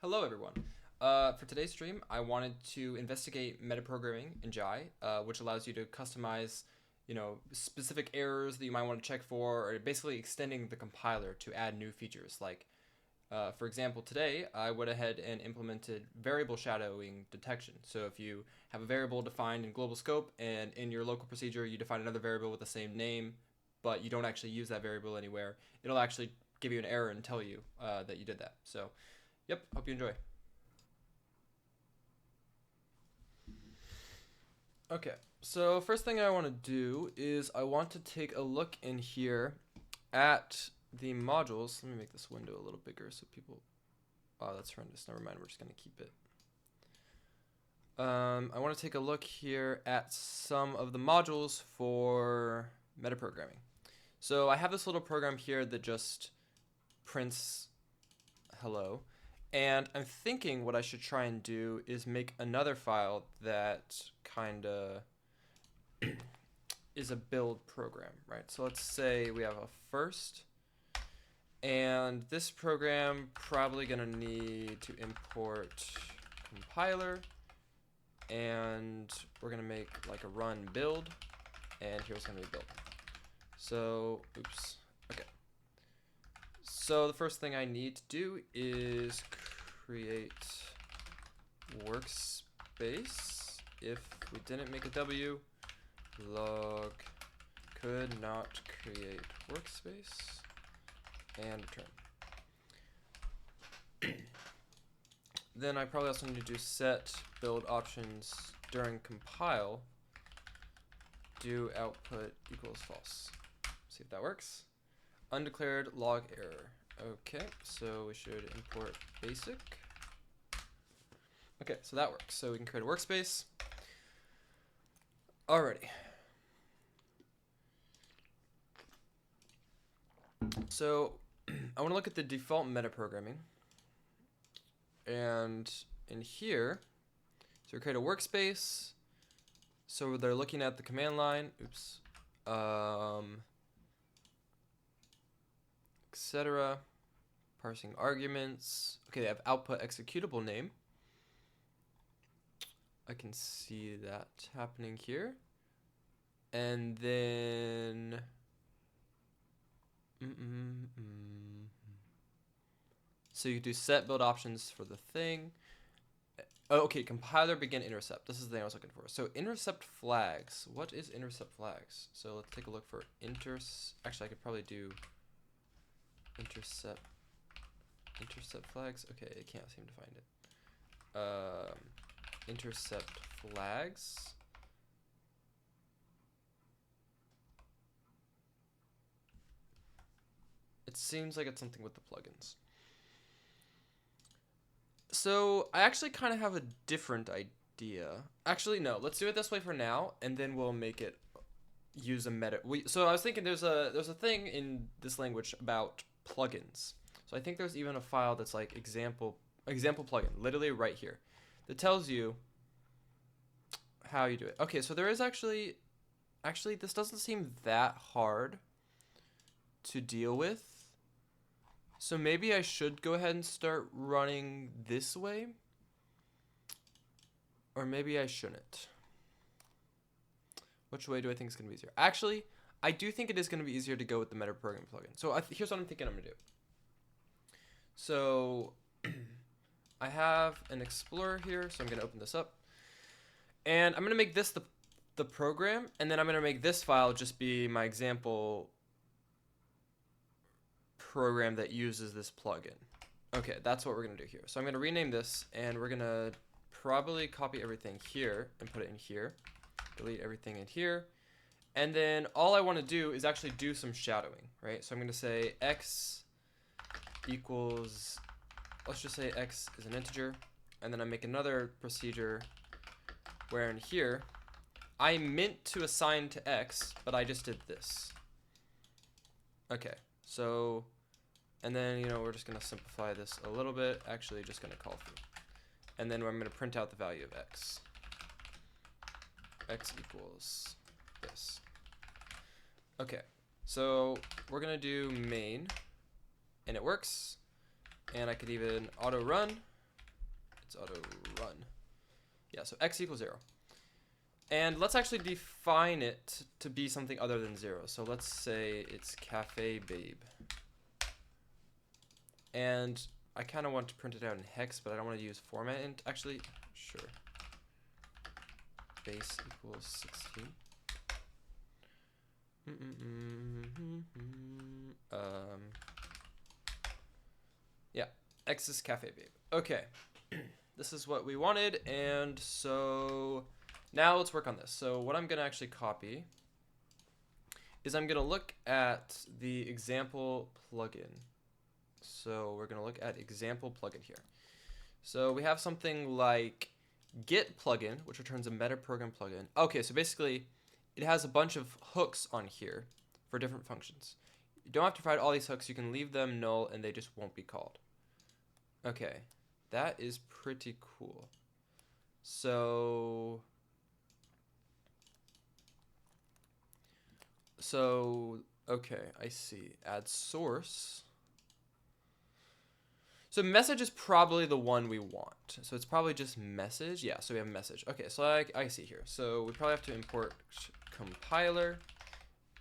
Hello, everyone. For today's stream, I wanted to investigate metaprogramming in Jai, which allows you to customize, specific errors that you might want to check for, or basically extending the compiler to add new features. Like, for example, today I went ahead and implemented variable shadowing detection. So if you have a variable defined in global scope, and in your local procedure you define another variable with the same name, but you don't actually use that variable anywhere, it'll actually give you an error and tell you that you did that. So. Yep, hope you enjoy. Okay, so first thing I want to do is I want to take a look in here at the modules. Let me make this window a little bigger so people... Oh, that's horrendous. Never mind, we're just going to keep it. I want to take a look here at some of the modules for metaprogramming. So I have this little program here that just prints hello. And I'm thinking what I should try and do is make another file that kind of is a build program, right? So let's say we have a first, and this program probably gonna need to import compiler, and we're gonna make like a run build, and here's gonna be build. So, oops, okay. So the first thing I need to do is create workspace. If we didn't make a W, log could not create workspace, and return. Then I probably also need to do set build options during compile, do output equals false. See if that works. Undeclared log error. Okay, so we should import basic. Okay, so that works. So we can create a workspace. Alrighty. So I want to look at the default metaprogramming. And in here, so we create a workspace. So they're looking at the command line. Oops. Etc. Parsing arguments. Okay, they have output executable name. I can see that happening here. And then so you do set build options for the thing. Oh, okay, compiler begin intercept. This is the thing I was looking for. So intercept flags. What is intercept flags? So let's take a look for actually I could probably do intercept flags. Okay, I can't seem to find it. Intercept flags. It seems like it's something with the plugins. So I actually kind of have a different idea. Actually, no, let's do it this way for now, and then we'll make it use a meta. So I was thinking there's a thing in this language about plugins. So I think there's even a file that's like example plugin, literally right here, that tells you how you do it. Okay, so there is actually this doesn't seem that hard to deal with. So maybe I should go ahead and start running this way, or maybe I shouldn't. Which way do I think is going to be easier? Actually, I do think it is going to be easier to go with the Metaprogramming plugin. So here's what I'm thinking I'm going to do. So I have an Explorer here, so I'm going to open this up. And I'm going to make this the program, and then I'm going to make this file just be my example program that uses this plugin. Okay, that's what we're going to do here. So I'm going to rename this, and we're going to probably copy everything here and put it in here. Delete everything in here. And then all I want to do is actually do some shadowing, right? So I'm going to say x equals, let's just say x is an integer. And then I make another procedure where in here, I meant to assign to x, but I just did this. Okay, so, and then, we're just going to simplify this a little bit. Actually, just going to call through. And then I'm going to print out the value of x. X equals this. Okay, so we're going to do main, and it works. And I could even auto run, It's auto run. Yeah, so x equals 0. And let's actually define it to be something other than 0. So let's say it's cafe babe. And I kind of want to print it out in hex, but I don't want to use format int. Actually, sure. Base equals 16. Yeah, x is cafe babe. Okay, this is what we wanted, and so now let's work on this. So what I'm gonna actually copy is I'm gonna look at the example plugin. So we're gonna look at example plugin here. So we have something like get plugin, which returns a Metaprogramming plugin. Okay, so basically it has a bunch of hooks on here for different functions. You don't have to provide all these hooks. You can leave them null and they just won't be called. Okay, that is pretty cool. So okay, I see. Add source. So message is probably the one we want. So it's probably just message. Yeah, so we have message. Okay, so I see here. So we probably have to import compiler,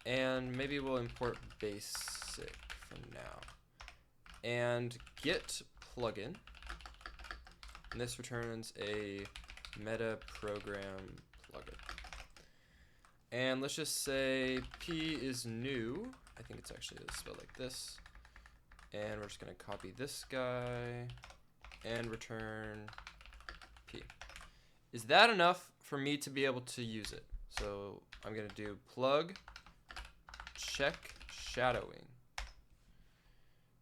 and maybe we'll import basic for now. And get plugin. And this returns a Metaprogramming plugin. And let's just say P is new. I think it's actually spelled like this. And we're just going to copy this guy and return P. Is that enough for me to be able to use it? So I'm going to do plug check shadowing.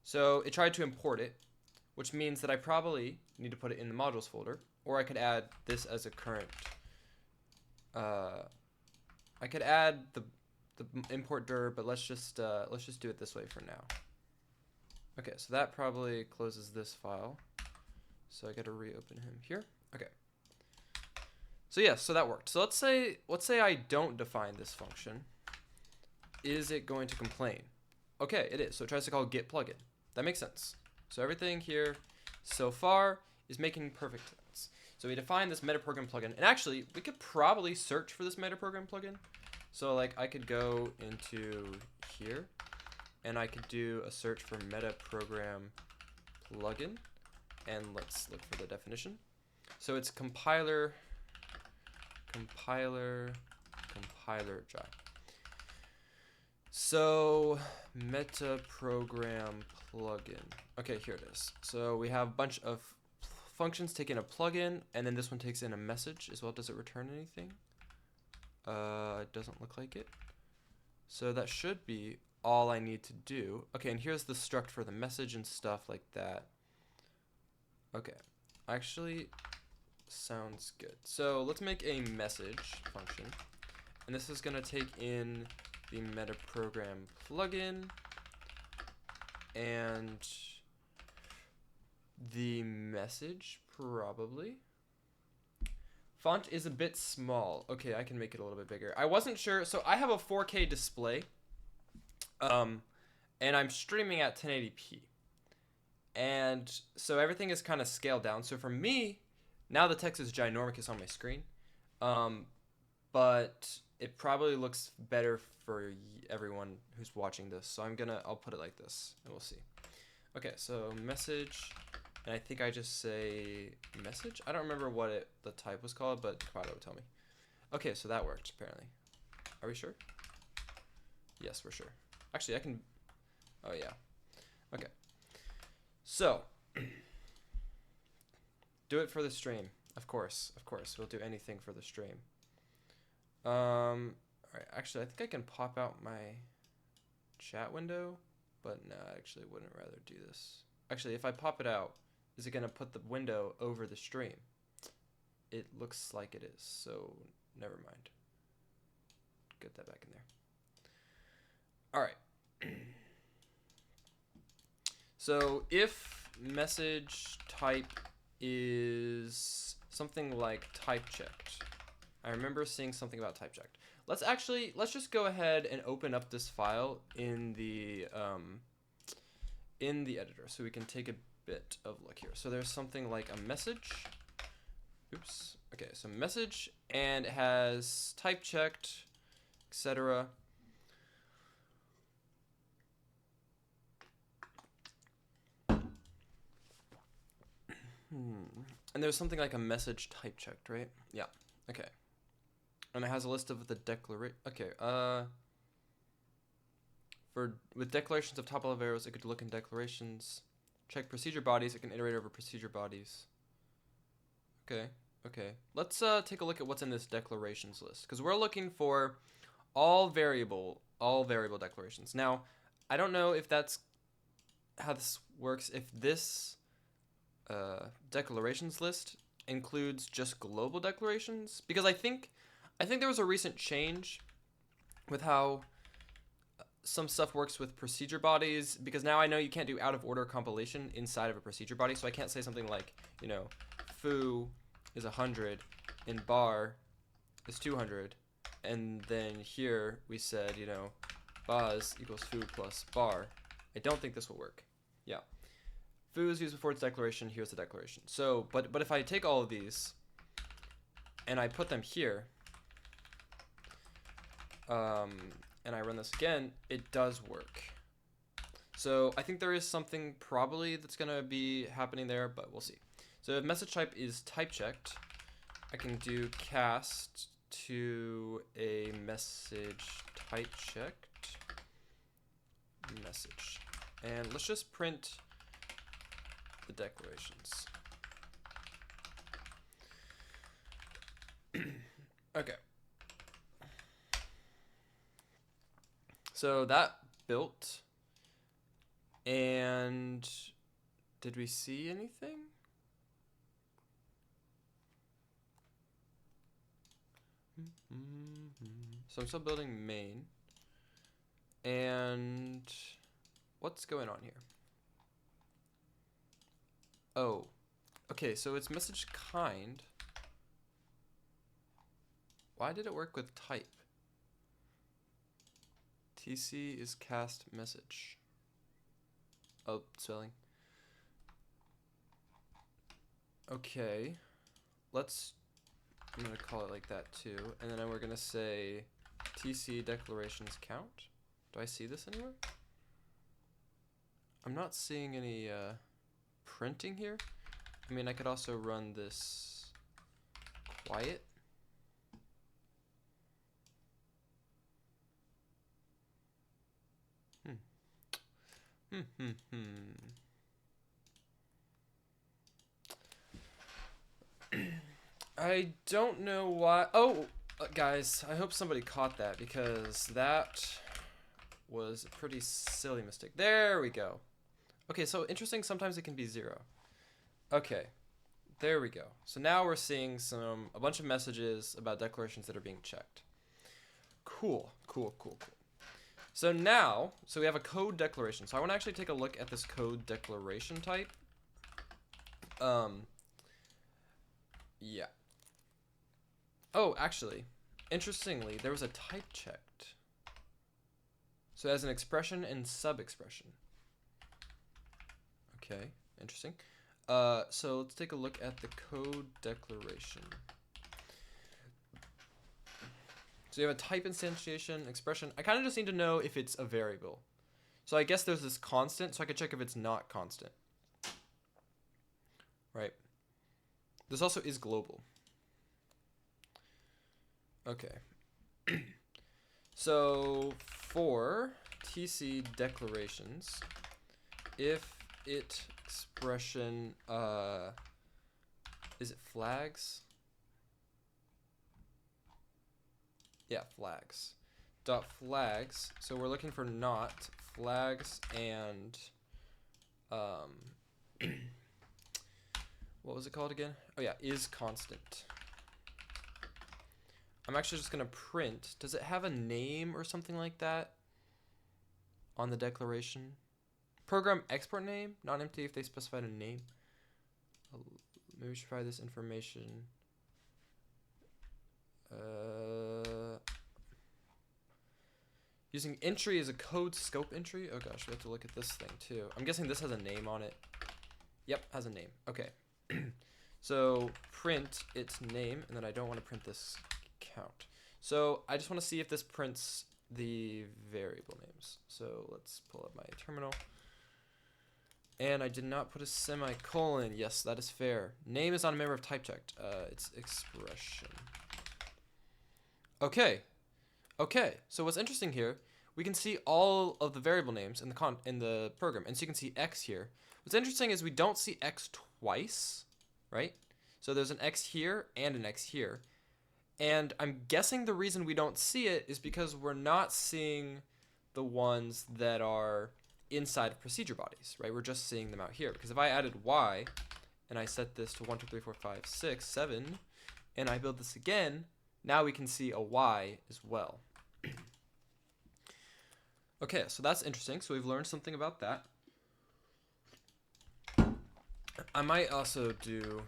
So it tried to import it, which means that I probably need to put it in the modules folder, or I could add this as a current. I could add the import dir, but let's just do it this way for now. Okay, so that probably closes this file. So I got to reopen him here. Okay. So yeah, so that worked. So let's say I don't define this function. Is it going to complain? Okay, it is. So it tries to call get plugin. That makes sense. So everything here so far is making perfect sense. So we define this Metaprogramming plugin, and actually we could probably search for this Metaprogramming plugin. So like I could go into here, and I could do a search for Metaprogramming plugin, and let's look for the definition. So it's compiler job. So Metaprogramming plugin. Okay, here it is. So we have a bunch of functions taking a plugin, and then this one takes in a message as well. Does it return anything? It doesn't look like it. So that should be all I need to do. Okay, and here's the struct for the message and stuff like that. Okay, actually sounds good. So let's make a message function, and this is gonna take in the Metaprogramming plugin and the message probably. Font is a bit small. Okay, I can make it a little bit bigger. I wasn't sure, so I have a 4K display. And I'm streaming at 1080p. And so everything is kind of scaled down. So for me, now the text is ginormous on my screen. But it probably looks better for everyone who's watching this. So I'll put it like this and we'll see. Okay, so message, and I think I just say message. I don't remember what the type was called, but the compiler would tell me. Okay, so that worked apparently. Are we sure? Yes, we're sure. Actually, I can, oh yeah. Okay. So, do it for the stream. Of course, we'll do anything for the stream. All right, actually, I think I can pop out my chat window, but no, I actually wouldn't rather do this. Actually, if I pop it out, is it gonna put the window over the stream? It looks like it is, so never mind. Get that back in there. All right. So if message type is something like type checked, I remember seeing something about type checked. Let's just go ahead and open up this file in the editor so we can take a bit of a look here. So there's something like a message, oops. Okay, so message, and it has type checked, etc. And there's something like a message type checked, right? Yeah. Okay. And it has a list of the declaration. Okay. With declarations of top level arrows, it could look in declarations. Check procedure bodies. It can iterate over procedure bodies. Okay. Okay. Let's take a look at what's in this declarations list, because we're looking for all variable declarations. Now, I don't know if that's how this works. If this declarations list includes just global declarations, because I think there was a recent change with how some stuff works with procedure bodies, because now I know you can't do out of order compilation inside of a procedure body, so I can't say something like, you know, foo is 100 and bar is 200, and then here we said, you know, baz equals foo plus bar. I don't think this will work. Yeah. Foo is used before its declaration. Here's the declaration. So, but if I take all of these and I put them here, and I run this again, it does work. So I think there is something probably that's gonna be happening there, but we'll see. So if message type is type checked, I can do cast to a message type checked message, and let's just print the declarations. Okay. So that built, and did we see anything? So I'm still building main, and what's going on here? Oh, okay, so it's message kind. Why did it work with type? TC is cast message. Oh, spelling. Okay, I'm gonna call it like that too, and then we're gonna say TC declarations count. Do I see this anywhere? I'm not seeing any printing here. I mean, I could also run this quiet. I don't know why. Oh, guys, I hope somebody caught that, because that was a pretty silly mistake. There we go. Okay, so interesting, sometimes it can be 0. Okay, there we go. So now we're seeing a bunch of messages about declarations that are being checked. Cool. So now, we have a code declaration. So I want to actually take a look at this code declaration type. Yeah. Oh, actually, interestingly, there was a type checked. So it has an expression and sub-expression. Okay, interesting. So let's take a look at the code declaration. So you have a type instantiation, expression. I kind of just need to know if it's a variable. So I guess there's this constant, so I could check if it's not constant. Right. This also is global. Okay. So for TC declarations, if it expression, is it flags? Yeah, flags. Dot flags. So we're looking for not flags and what was it called again? Oh yeah, is constant. I'm actually just gonna print. Does it have a name or something like that on the declaration? Program export name, not empty if they specified a name. Maybe we should try this information. Using entry as a code scope entry. Oh gosh, we have to look at this thing too. I'm guessing this has a name on it. Yep, has a name. Okay. So print its name, and then I don't want to print this count. So I just want to see if this prints the variable names. So let's pull up my terminal. And I did not put a semicolon. Yes, that is fair. Name is not a member of type checked. It's expression. Okay. Okay. So what's interesting here, we can see all of the variable names in the program, and so you can see x here. What's interesting is we don't see x twice, right? So there's an x here and an x here. And I'm guessing the reason we don't see it is because we're not seeing the ones that are inside of procedure bodies, right? We're just seeing them out here. Because if I added y and I set this to 1, 2, 3, 4, 5, 6, 7, and I build this again, now we can see a y as well. Okay, so that's interesting. So we've learned something about that. I might also do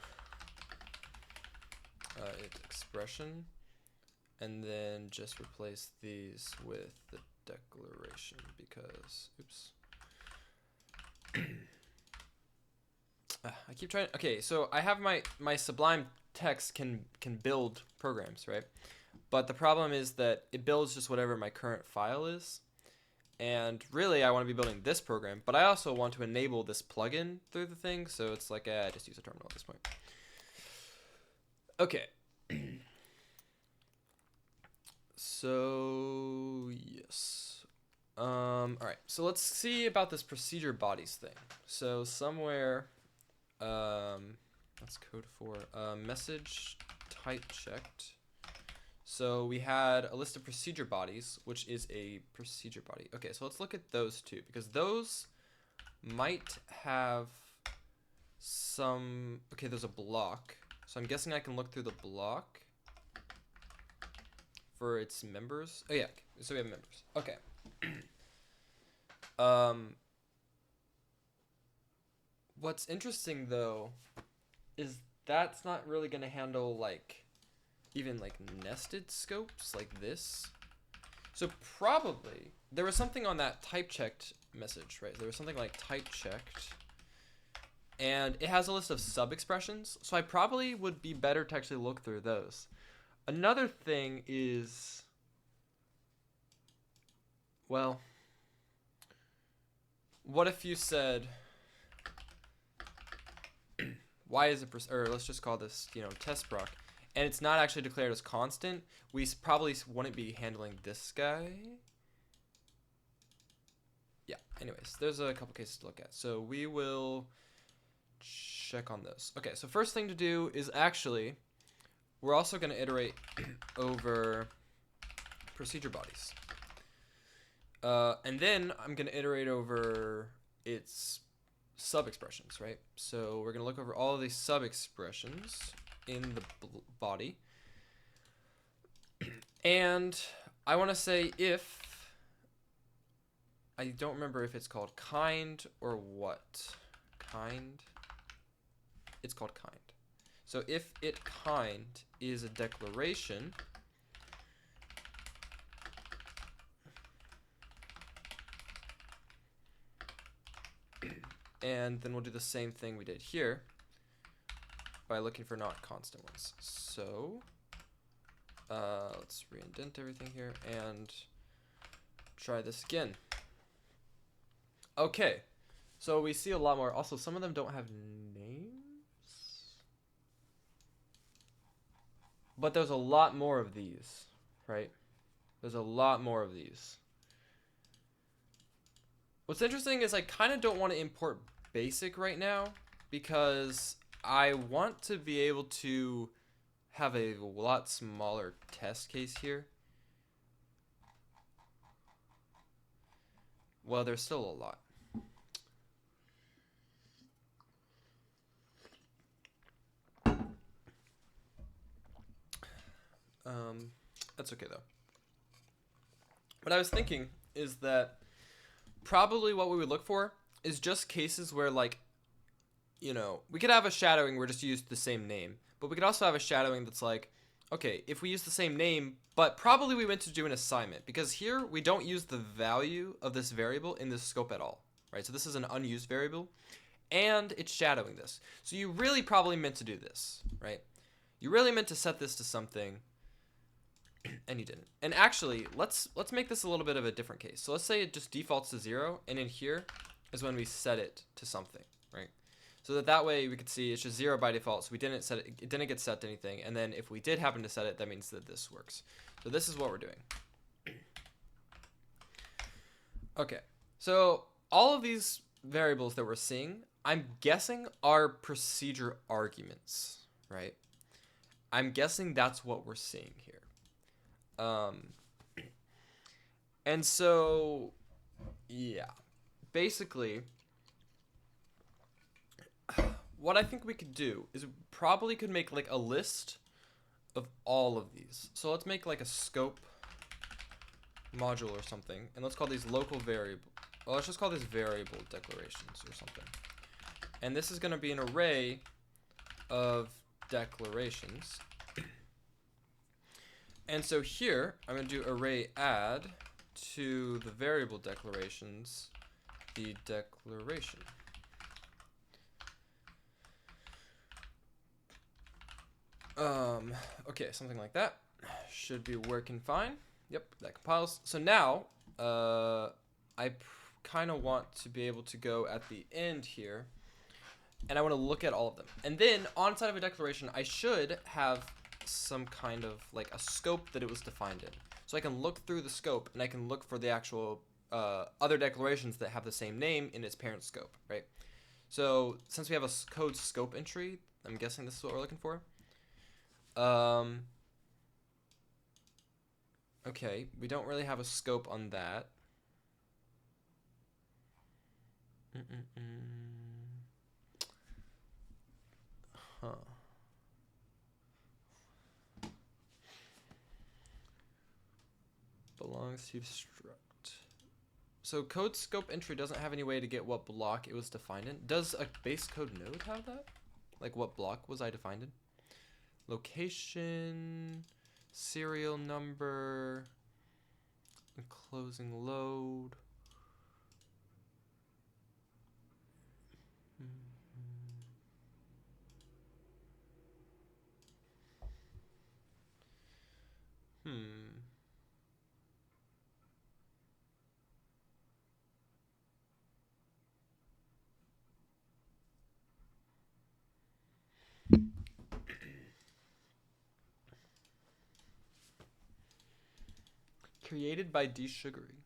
expression, and then just replace these with the declaration because, oops. I keep trying. Okay, so I have my Sublime text can build programs, right? But the problem is that it builds just whatever my current file is. And really, I want to be building this program, but I also want to enable this plugin through the thing. So it's like, just use a terminal at this point. Okay. So yes. All right. So let's see about this procedure bodies thing. So somewhere, that's code for message type checked. So we had a list of procedure bodies, which is a procedure body. Okay, so let's look at those two, because those might have some, okay, there's a block. So I'm guessing I can look through the block for its members. Oh yeah, so we have members. Okay. What's interesting though is that's not really going to handle like even like nested scopes like this. So probably there was something on that type checked message, right? There was something like type checked, and it has a list of sub expressions. So I probably would be better to actually look through those. Another thing is, well, what if you said, why is it, or let's just call this, test proc, and it's not actually declared as constant, we probably wouldn't be handling this guy. Yeah, anyways, there's a couple cases to look at. So we will check on those. Okay, so first thing to do is actually, we're also going to iterate over procedure bodies. And then I'm going to iterate over its sub-expressions, right? So we're going to look over all of these sub-expressions in the body. And I want to say if, I don't remember if it's called kind or what. Kind. It's called kind. So if it kind is a declaration, and then we'll do the same thing we did here by looking for not constant ones. So let's re-indent everything here and try this again. Okay, so we see a lot more. Also, some of them don't have names, but there's a lot more of these, right? There's a lot more of these. What's interesting is I kind of don't want to import basic right now because I want to be able to have a lot smaller test case here. Well, there's still a lot. That's okay though. What I was thinking is that probably what we would look for is just cases where, like, we could have a shadowing where just use the same name, but we could also have a shadowing that's like, okay, if we use the same name, but probably we went to do an assignment, because here we don't use the value of this variable in this scope at all, right? So this is an unused variable, and it's shadowing this. So you really probably meant to do this, right? You really meant to set this to something, and you didn't. And actually, let's make this a little bit of a different case. So let's say it just defaults to 0, and in here is when we set it to something, right? So that way we could see it's just 0 by default, so we didn't set it, it didn't get set to anything. And then if we did happen to set it, that means that this works. So this is what we're doing. Okay, so all of these variables that we're seeing, I'm guessing are procedure arguments, right? I'm guessing that's what we're seeing here. And so, yeah, basically, what I think we could do is we probably could make like a list of all of these. So let's make like a scope module or something, and let's call these local variable. Well, let's just call this variable declarations or something. And this is going to be an array of declarations. And so here, I'm going to do array add to the variable declarations, the declaration. Okay, something like that. Should be working fine. Yep, that compiles. So now, I kind of want to be able to go at the end here, and I want to look at all of them. And then, on side of a declaration, I should have some kind of, like, a scope that it was defined in. So I can look through the scope, and I can look for the actual other declarations that have the same name in its parent scope, right? So, since we have a code scope entry, I'm guessing this is what we're looking for. Okay, we don't really have a scope on that. Huh. Belongs to struct. So code scope entry doesn't have any way to get what block it was defined in. Does a base code node have that? Like what block was I defined in? Location, serial number, closing load. Created by D-Sugary.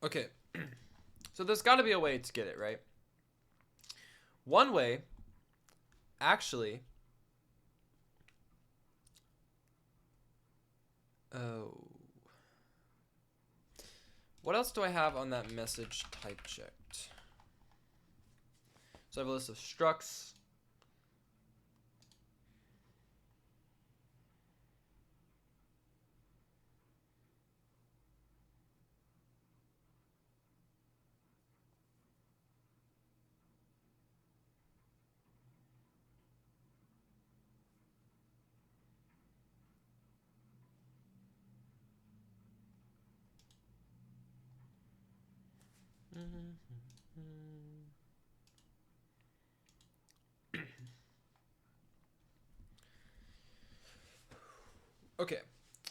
Okay, so there's got to be a way to get it, right? One way, actually, what else do I have on that message type checked? So I have a list of structs. Okay,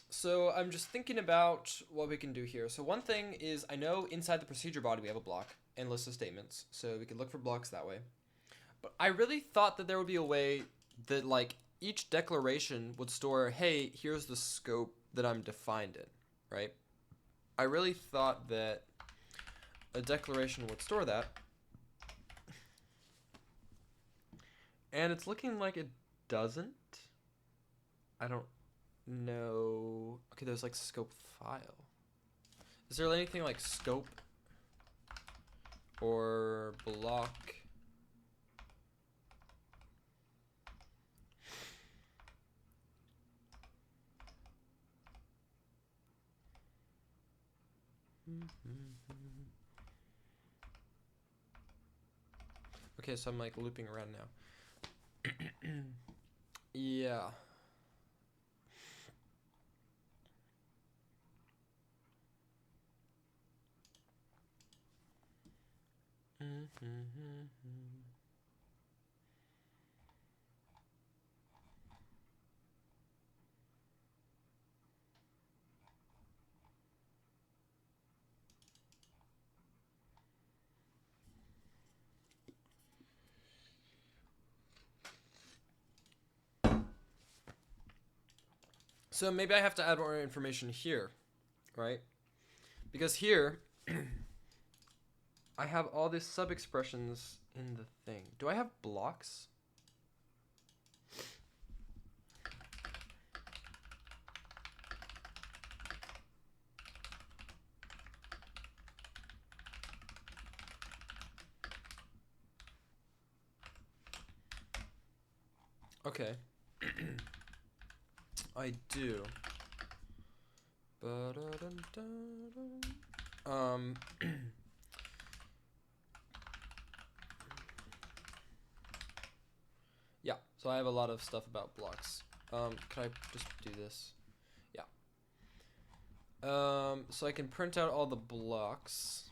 so I'm just thinking about what we can do here. So one thing is, I know inside the procedure body we have a block and list of statements, so we can look for blocks that way. But I really thought that there would be a way that like each declaration would store, hey, here's the scope that I'm defined in, right? I really thought that a declaration would store that. And it's looking like it doesn't. I don't know. Okay, there's like scope file. Is there anything like scope or block? Okay, so I'm like looping around now. Yeah. So maybe I have to add more information here, right? Because here, I have all these sub-expressions in the thing. Do I have blocks? Okay. I do. Yeah, so I have a lot of stuff about blocks. Can I just do this? Yeah. So I can print out all the blocks.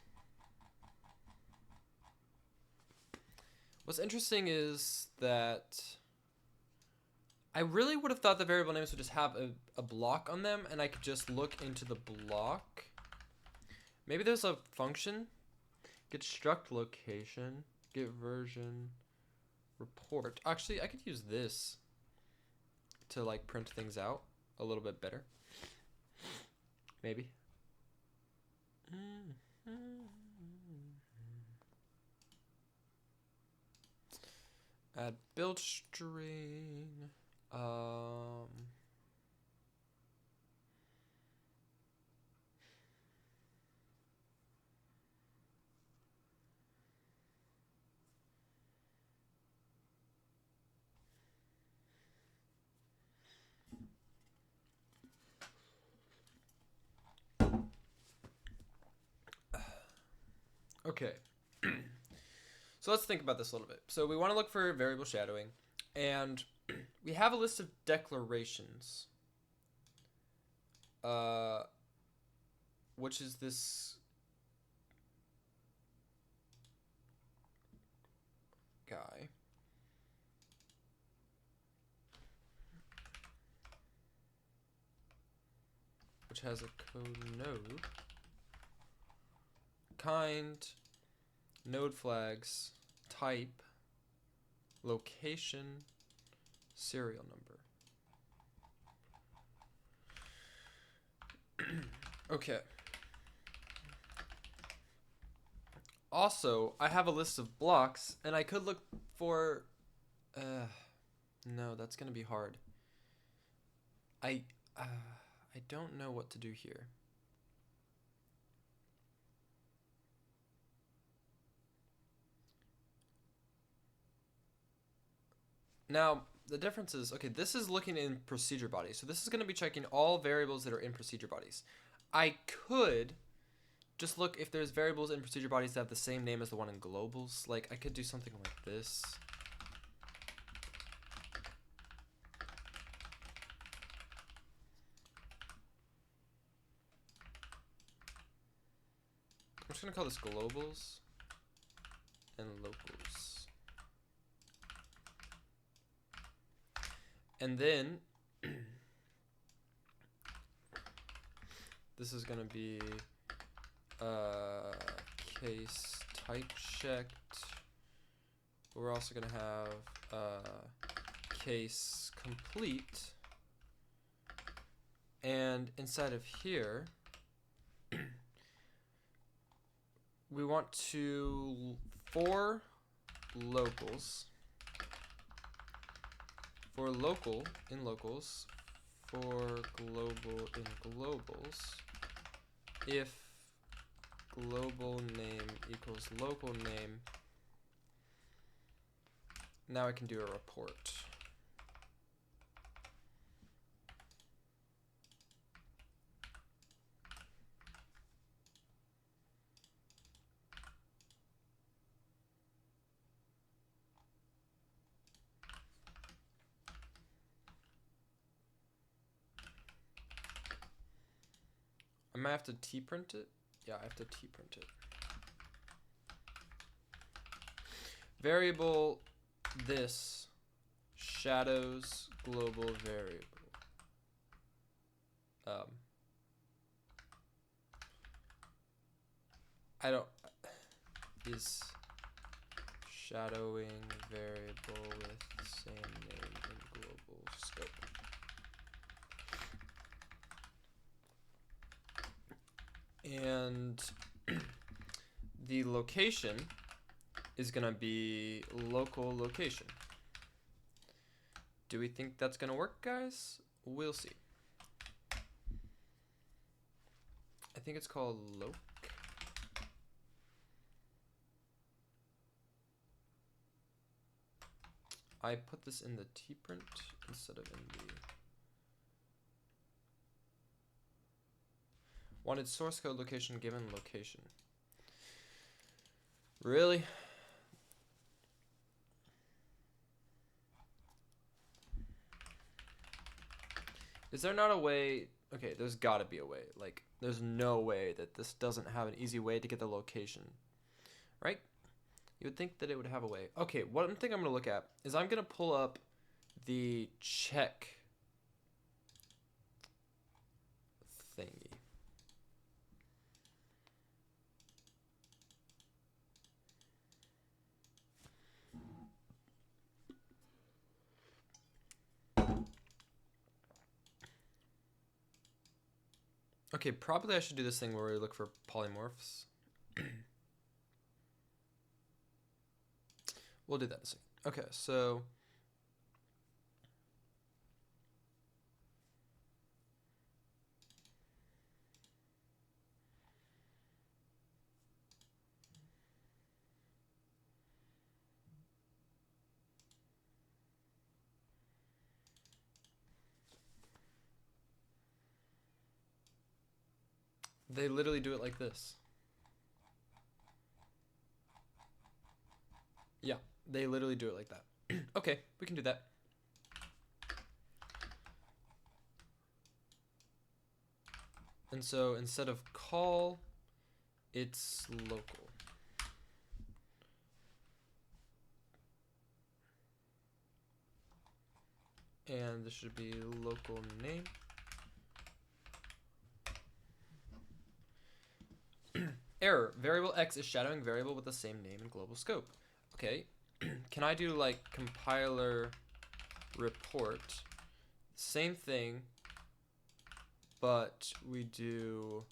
What's interesting is that I really would have thought the variable names would just have a block on them, and I could just look into the block. Maybe there's a function. Get struct location, get version, report. Actually, I could use this to like print things out a little bit better. Maybe. Add build string. Okay. So let's think about this a little bit. So we want to look for variable shadowing, and we have a list of declarations, which is this guy. Which has a code node, kind, node flags, type, location, serial number. Okay. Also, I have a list of blocks, and I could look for... no, that's going to be hard. I don't know what to do here. Now, the difference is, okay, this is looking in procedure bodies. So this is going to be checking all variables that are in procedure bodies. I could just look if there's variables in procedure bodies that have the same name as the one in globals. Like, I could do something like this. I'm just going to call this globals and locals. And then this is going to be case type checked. We're also going to have case complete. And inside of here, we want to, for locals, for local in locals, for global in globals if global name equals local name. Now I can do a report. I might have to t-print it. Yeah, I have to t-print it. Variable this shadows global variable. I don't is shadowing variable with same name in global scope. And the location is gonna be local location. Do we think that's gonna work, guys? We'll see. I think it's called loc. I put this in the tprint instead of in the wanted source code location given location. Really? Is there not a way? Okay, there's gotta be a way. Like, there's no way that this doesn't have an easy way to get the location, right? You would think that it would have a way. Okay, one thing I'm gonna look at is I'm gonna pull up the check thingy. Okay, probably I should do this thing where we look for polymorphs. We'll do that in a second. Okay, so they literally do it like this. Yeah, they literally do it like that. Okay, we can do that. And so instead of call, it's local. And this should be local name. Error, variable X is shadowing variable with the same name and global scope. Okay, can I do like compiler report, same thing, but we do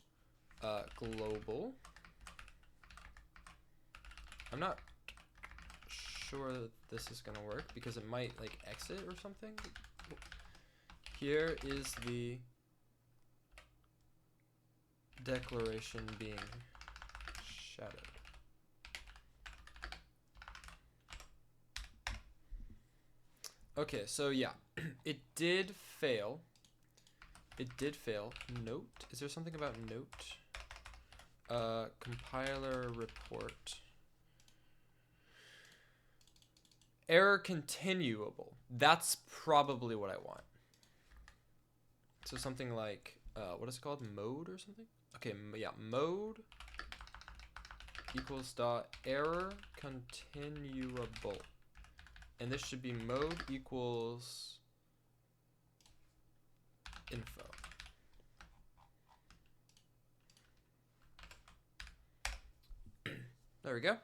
global. I'm not sure that this is gonna work because it might like exit or something. Here is the declaration being shadowed. Okay, so yeah, it did fail. It did fail. Note, is there something about note? Compiler report. Error continuable. That's probably what I want. So something like, what is it called? Mode or something? Okay, yeah, mode equals dot error continuable. And this should be mode equals info. There we go.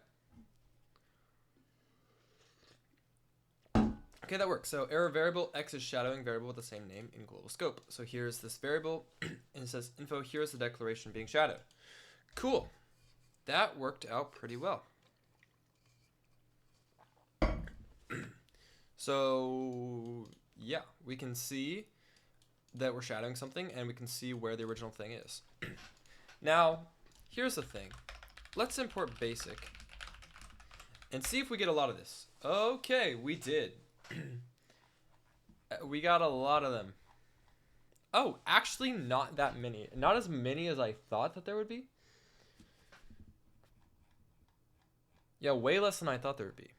Okay, that works. So error variable X is shadowing variable with the same name in global scope. So here's this variable, and it says info, here's the declaration being shadowed. Cool. That worked out pretty well. So yeah, we can see that we're shadowing something, and we can see where the original thing is. Now, here's the thing. Let's import basic and see if we get a lot of this. Okay, we did. We got a lot of them. Oh, actually not that many. Not as many as I thought that there would be. Yeah, way less than I thought there would be.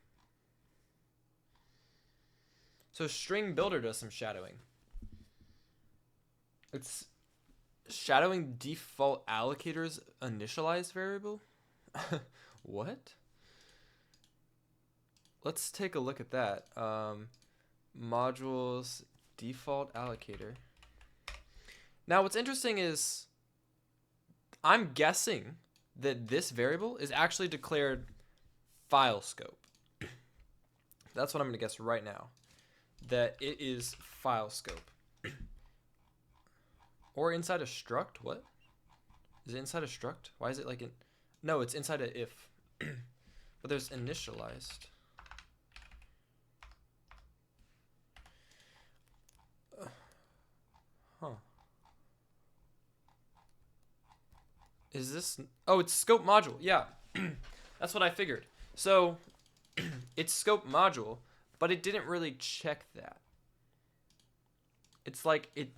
So string builder does some shadowing. It's shadowing default allocators initialized variable? What? Let's take a look at that. Modules default allocator. Now what's interesting is I'm guessing that this variable is actually declared file scope. That's what I'm going to guess right now. That it is file scope. Or inside a struct? What? Is it inside a struct? Why is it like in... No, it's inside a if. But there's initialized. Huh. Is this... Oh, it's scope module. Yeah. That's what I figured. So, it's scope module, but it didn't really check that. It's like it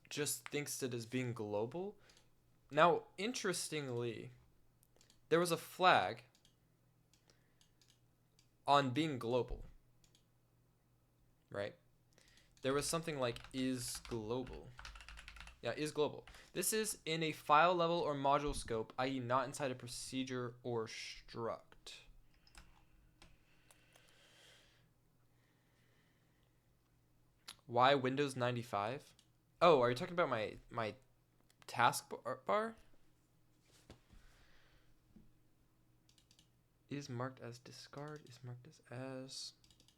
just thinks it as being global. Now, interestingly, there was a flag on being global, right? There was something like is global. Yeah, is global. This is in a file level or module scope, i.e. not inside a procedure or struct. Why Windows 95? Oh, are you talking about my taskbar? Is marked as discard, is marked as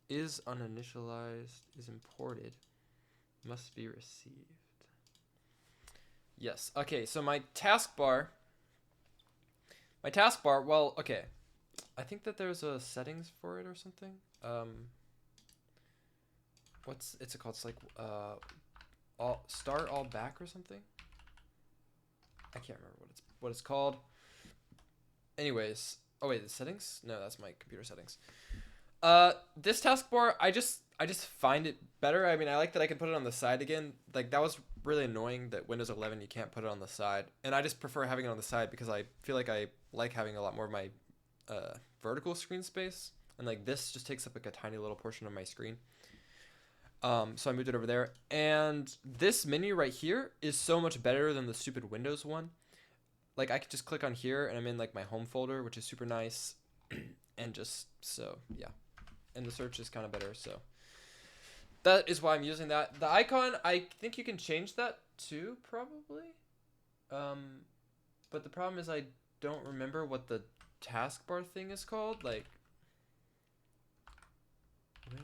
is uninitialized, is imported, must be received. Yes, okay, so my taskbar, well, okay. I think that there's a settings for it or something. What's it's called? It's like start all back or something. I can't remember what it's called. Anyways, oh wait, the settings? No, that's my computer settings. This taskbar, I just find it better. I mean, I like that I can put it on the side again. Like that was really annoying that Windows 11 you can't put it on the side, and I just prefer having it on the side because I feel like I like having a lot more of my vertical screen space, and like this just takes up like a tiny little portion of my screen. So I moved it over there, and this menu right here is so much better than the stupid Windows one. Like I could just click on here and I'm in like my home folder, which is super nice. And just so yeah, and the search is kind of better, so that is why I'm using that. The icon, I think you can change that too, probably, but the problem is I don't remember what the taskbar thing is called. Like when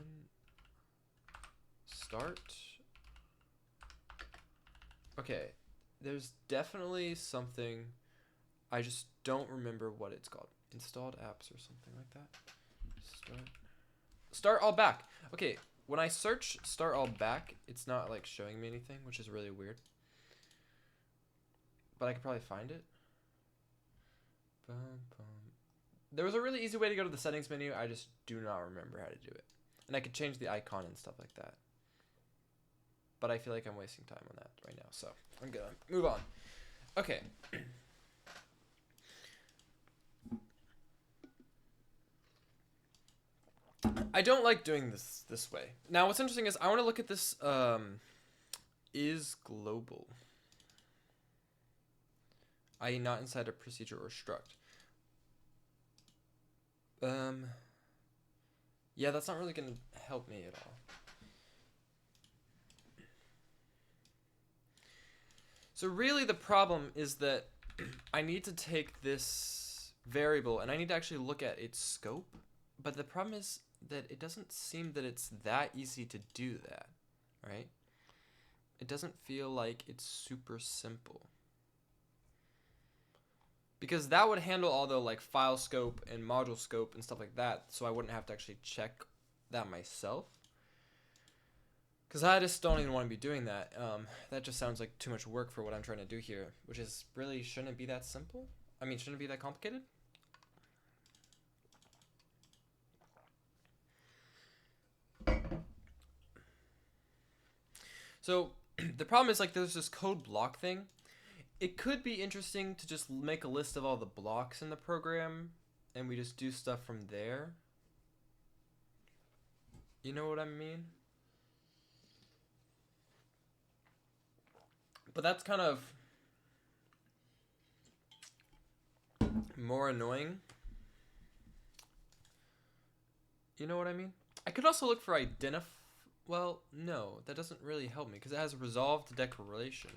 start, okay, there's definitely something, I just don't remember what it's called. Installed apps or something like that. Start all back. Okay, when I search start all back, it's not like showing me anything, which is really weird. But I could probably find it. There was a really easy way to go to the settings menu. I just do not remember how to do it. And I could change the icon and stuff like that. But I feel like I'm wasting time on that right now, so I'm gonna move on. Okay. I don't like doing this way. Now, what's interesting is I want to look at this is global, i.e. not inside a procedure or struct. Yeah, that's not really going to help me at all. So really the problem is that I need to take this variable and I need to actually look at its scope. But the problem is that it doesn't seem that it's that easy to do that, right? It doesn't feel like it's super simple. Because that would handle all the like file scope and module scope and stuff like that, so I wouldn't have to actually check that myself. Because I just don't even want to be doing that. That just sounds like too much work for what I'm trying to do here, which is really shouldn't it be that simple? I mean, shouldn't it be that complicated? So the problem is like there's this code block thing. It could be interesting to just make a list of all the blocks in the program and we just do stuff from there. You know what I mean? But that's kind of more annoying. You know what I mean? I could also look for well, no, that doesn't really help me because it has a resolved declaration.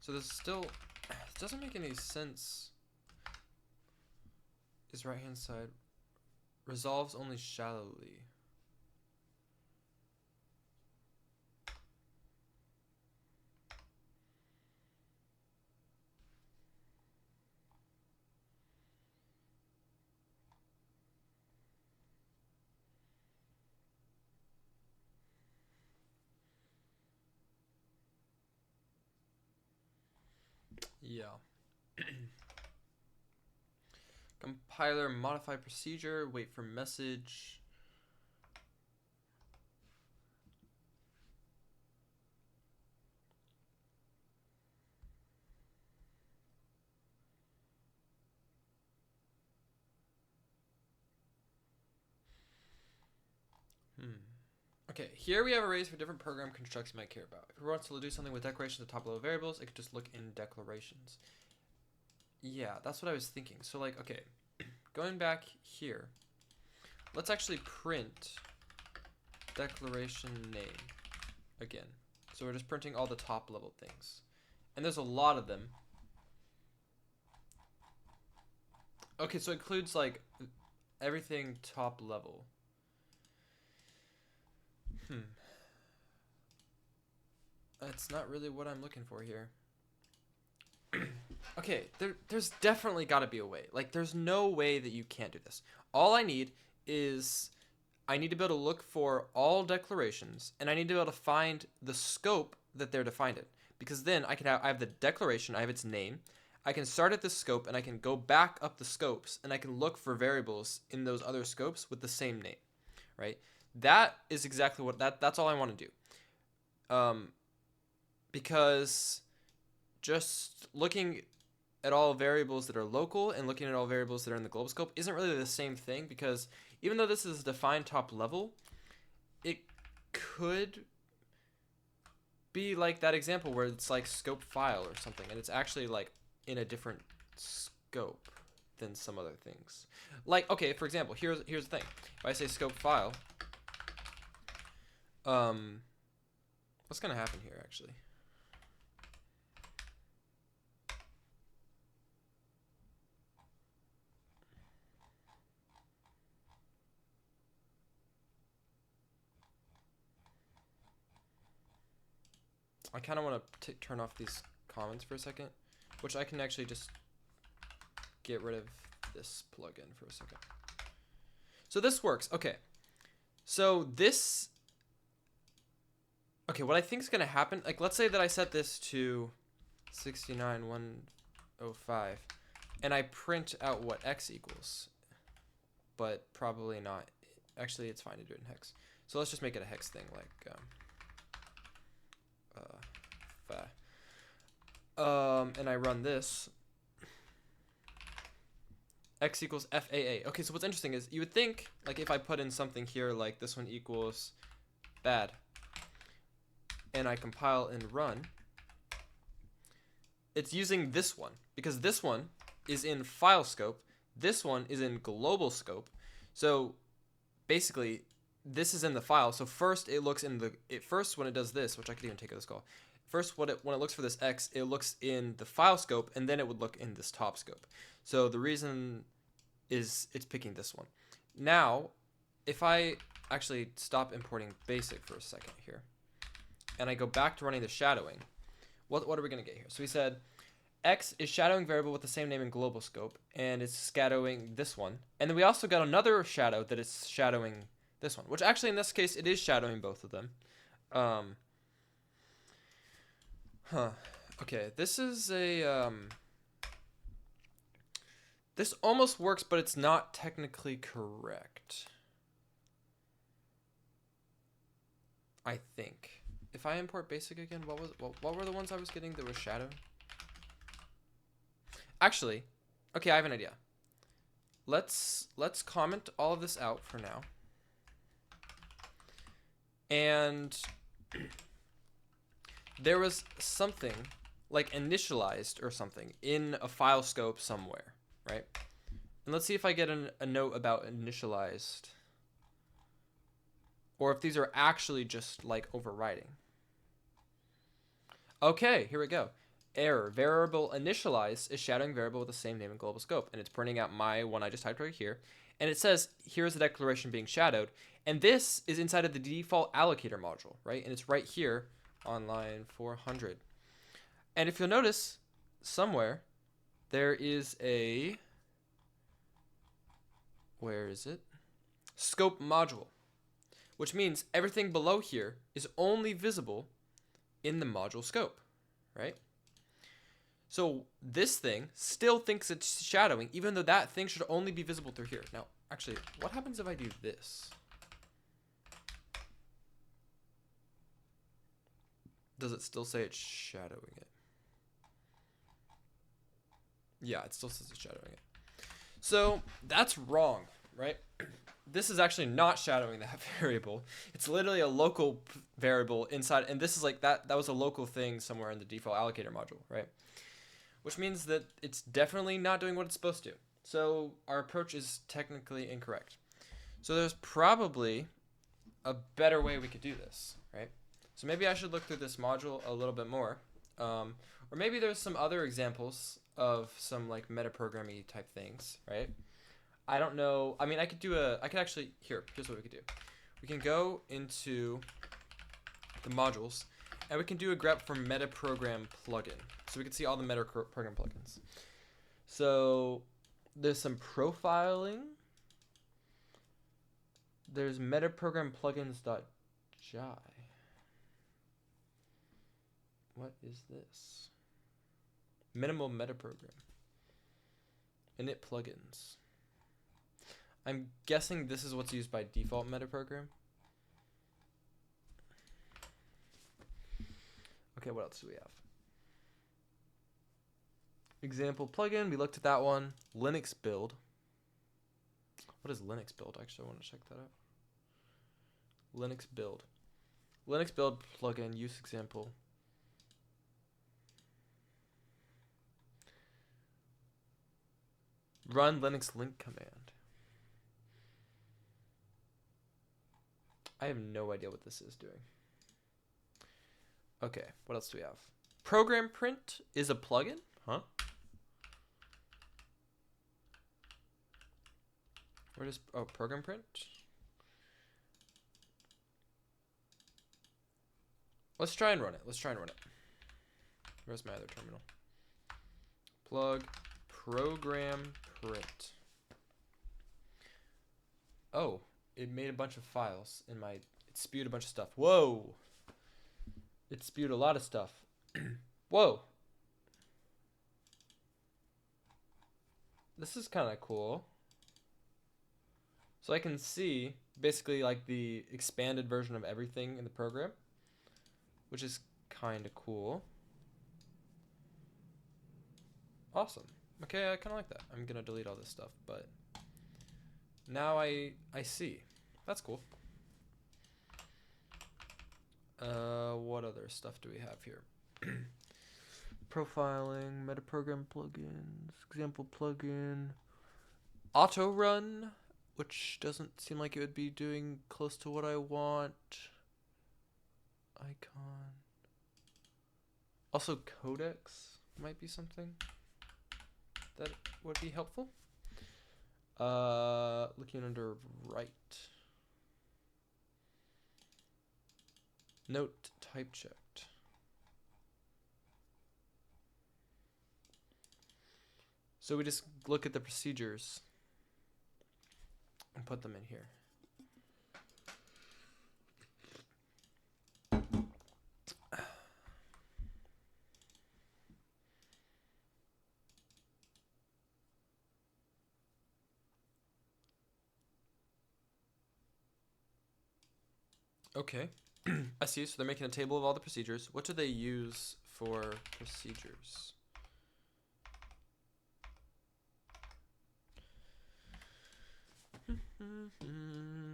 So this still it doesn't make any sense. Is right hand side resolves only shallowly. Yeah. Compiler, modify procedure, wait for message. Okay, here we have arrays for different program constructs you might care about. If we want to do something with declarations of top level variables, it could just look in declarations. Yeah, that's what I was thinking. So like, okay, going back here, let's actually print declaration name again. So we're just printing all the top level things. And there's a lot of them. Okay, so it includes like everything top level. That's not really what I'm looking for here. Okay, there's definitely got to be a way. Like, there's no way that you can't do this. All I need is I need to be able to look for all declarations, and I need to be able to find the scope that they're defined in. Because then I have the declaration, I have its name. I can start at this scope, and I can go back up the scopes, and I can look for variables in those other scopes with the same name, right? That is exactly what that's all I want to do. Because just looking at all variables that are local and looking at all variables that are in the global scope isn't really the same thing, because even though this is defined top level, it could be like that example where it's like scope file or something, and it's actually like in a different scope than some other things. Like, okay, for example, here's the thing. If I say scope file, what's gonna happen here actually? I kind of want to turn off these comments for a second, which I can actually just get rid of this plugin for a second. So this works. Okay. So this, okay, what I think is going to happen, like let's say that I set this to 69105 and I print out what x equals, but probably not. Actually, it's fine to do it in hex. So let's just make it a hex thing, like and I run this, x equals FAA. Okay, so what's interesting is you would think, like if I put in something here like this one equals bad, and I compile and run, it's using this one, because this one is in file scope, this one is in global scope. So basically, this is in the file. So first it looks in the, first when it does this, which I could even take this call. First, when it looks for this x, it looks in the file scope, and then it would look in this top scope. So the reason is it's picking this one. Now, if I actually stop importing basic for a second here, and I go back to running the shadowing, what are we going to get here? So we said x is shadowing variable with the same name in global scope, and it's shadowing this one. And then we also got another shadow that is shadowing this one, which actually in this case, it is shadowing both of them. Okay, this is a, this almost works, but it's not technically correct. I think. If I import basic again, what were the ones I was getting that was shadow? Actually, okay, I have an idea. Let's comment all of this out for now. And there was something like initialized or something in a file scope somewhere, right? And let's see if I get a note about initialized, or if these are actually just like overriding. Okay, here we go. Error, variable initialize is shadowing variable with the same name and global scope, and it's printing out my one I just typed right here. And it says, here's the declaration being shadowed, and this is inside of the default allocator module, right? And it's right here on line 400. And if you'll notice, somewhere there is a, where is it? Scope module, which means everything below here is only visible in the module scope, right? So this thing still thinks it's shadowing, even though that thing should only be visible through here. Now, actually, what happens if I do this? Does it still say it's shadowing it? Yeah, it still says it's shadowing it. So that's wrong, right? This is actually not shadowing that variable. It's literally a local variable inside, and this is like that was a local thing somewhere in the default allocator module, right? Which means that it's definitely not doing what it's supposed to. So our approach is technically incorrect. So there's probably a better way we could do this, right? So maybe I should look through this module a little bit more. Or maybe there's some other examples of some like metaprogramming type things, right? I don't know. I mean, I could actually, here's what we could do. We can go into the modules, and we can do a grep for Metaprogram plugin. So we can see all the Metaprogram plugins. So there's some profiling. There's Metaprogram plugins.jai. What is this? Minimal Metaprogram. Init plugins. I'm guessing this is what's used by default Metaprogram. Okay, what else do we have? Example plugin, we looked at that one. Linux build. What is Linux build? Actually, I want to check that out. Linux build. Linux build plugin, use example. Run Linux link command. I have no idea what this is doing. Okay, what else do we have? Program print is a plugin? Huh? Where does, oh, program print? Let's try and run it. Where's my other terminal? Plug program print. Oh, it made a bunch of files in my, it spewed a bunch of stuff. Whoa. It spewed a lot of stuff. Whoa. This is kind of cool. So I can see basically like the expanded version of everything in the program, which is kind of cool. Awesome. Okay, I kind of like that. I'm going to delete all this stuff, but now I see. That's cool. What other stuff do we have here? Profiling, Metaprogram plugins, example plugin, auto run, which doesn't seem like it would be doing close to what I want. Icon. Also, codecs might be something that would be helpful. Looking under right. Note type checked. So we just look at the procedures and put them in here. Okay. I see. So they're making a table of all the procedures. What do they use for procedures?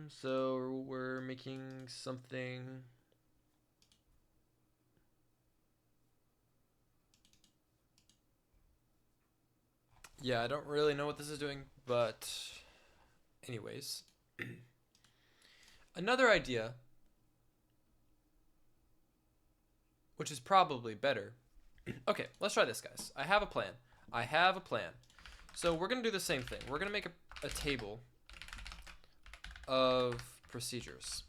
So we're making something. Yeah, I don't really know what this is doing, but anyways. Another idea, which is probably better. Okay, let's try this, guys. I have a plan. So we're going to do the same thing. We're going to make a table of procedures.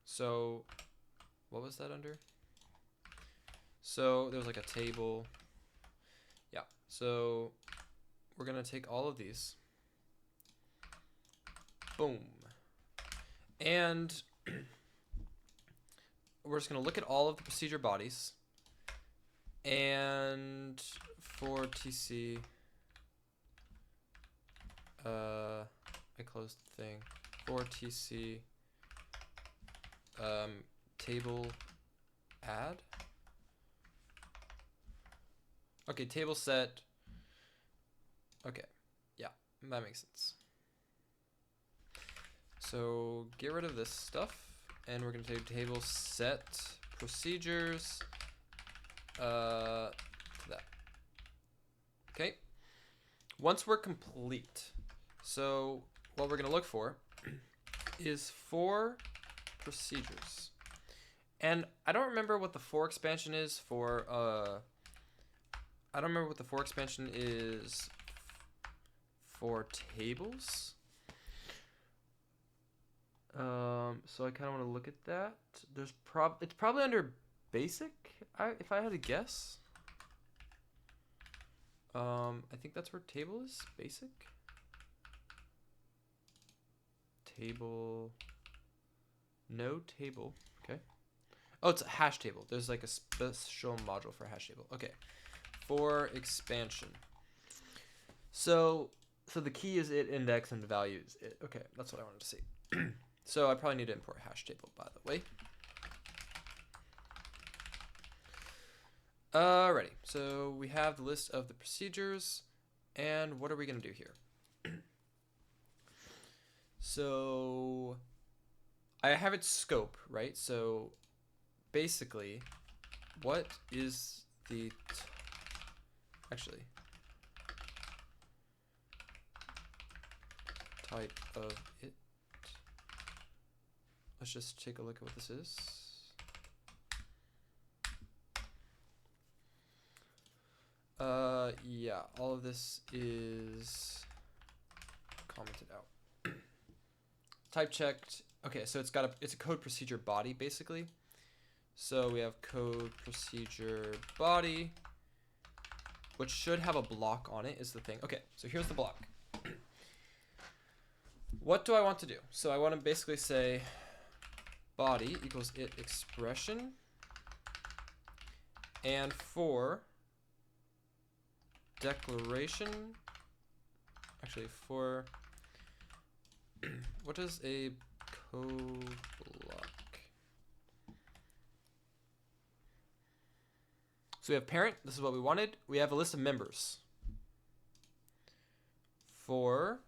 So what was that under? So there was like a table. Yeah. So we're going to take all of these. Boom. And we're just going to look at all of the procedure bodies. And for TC, I closed the thing. For TC, table add. Okay, table set. Okay, yeah, that makes sense. So get rid of this stuff, and we're gonna take table set procedures to that. Okay. Once we're complete, so what we're gonna look for is for procedures. And I don't remember what the for expansion is for tables. So I kind of want to look at that. It's probably under basic, if I had to guess. I think that's where table is, basic. Table, no table, okay. Oh, it's a hash table. There's like a special module for a hash table. Okay, for expansion. So the key is it, index, and the value is it. Okay, that's what I wanted to see. So I probably need to import a hash table, by the way. Alrighty, so we have the list of the procedures, and what are we gonna do here? So I have its scope, right? So basically, what is the actually type of it? Let's just take a look at what this is. Yeah, all of this is commented out. Type checked. Okay, so it's a code procedure body basically. So we have code procedure body, which should have a block on it is the thing. Okay, so here's the block. What do I want to do? So I want to basically say body equals it expression, and for declaration, actually for what is a code block? So we have parent, this is what we wanted. We have a list of members. For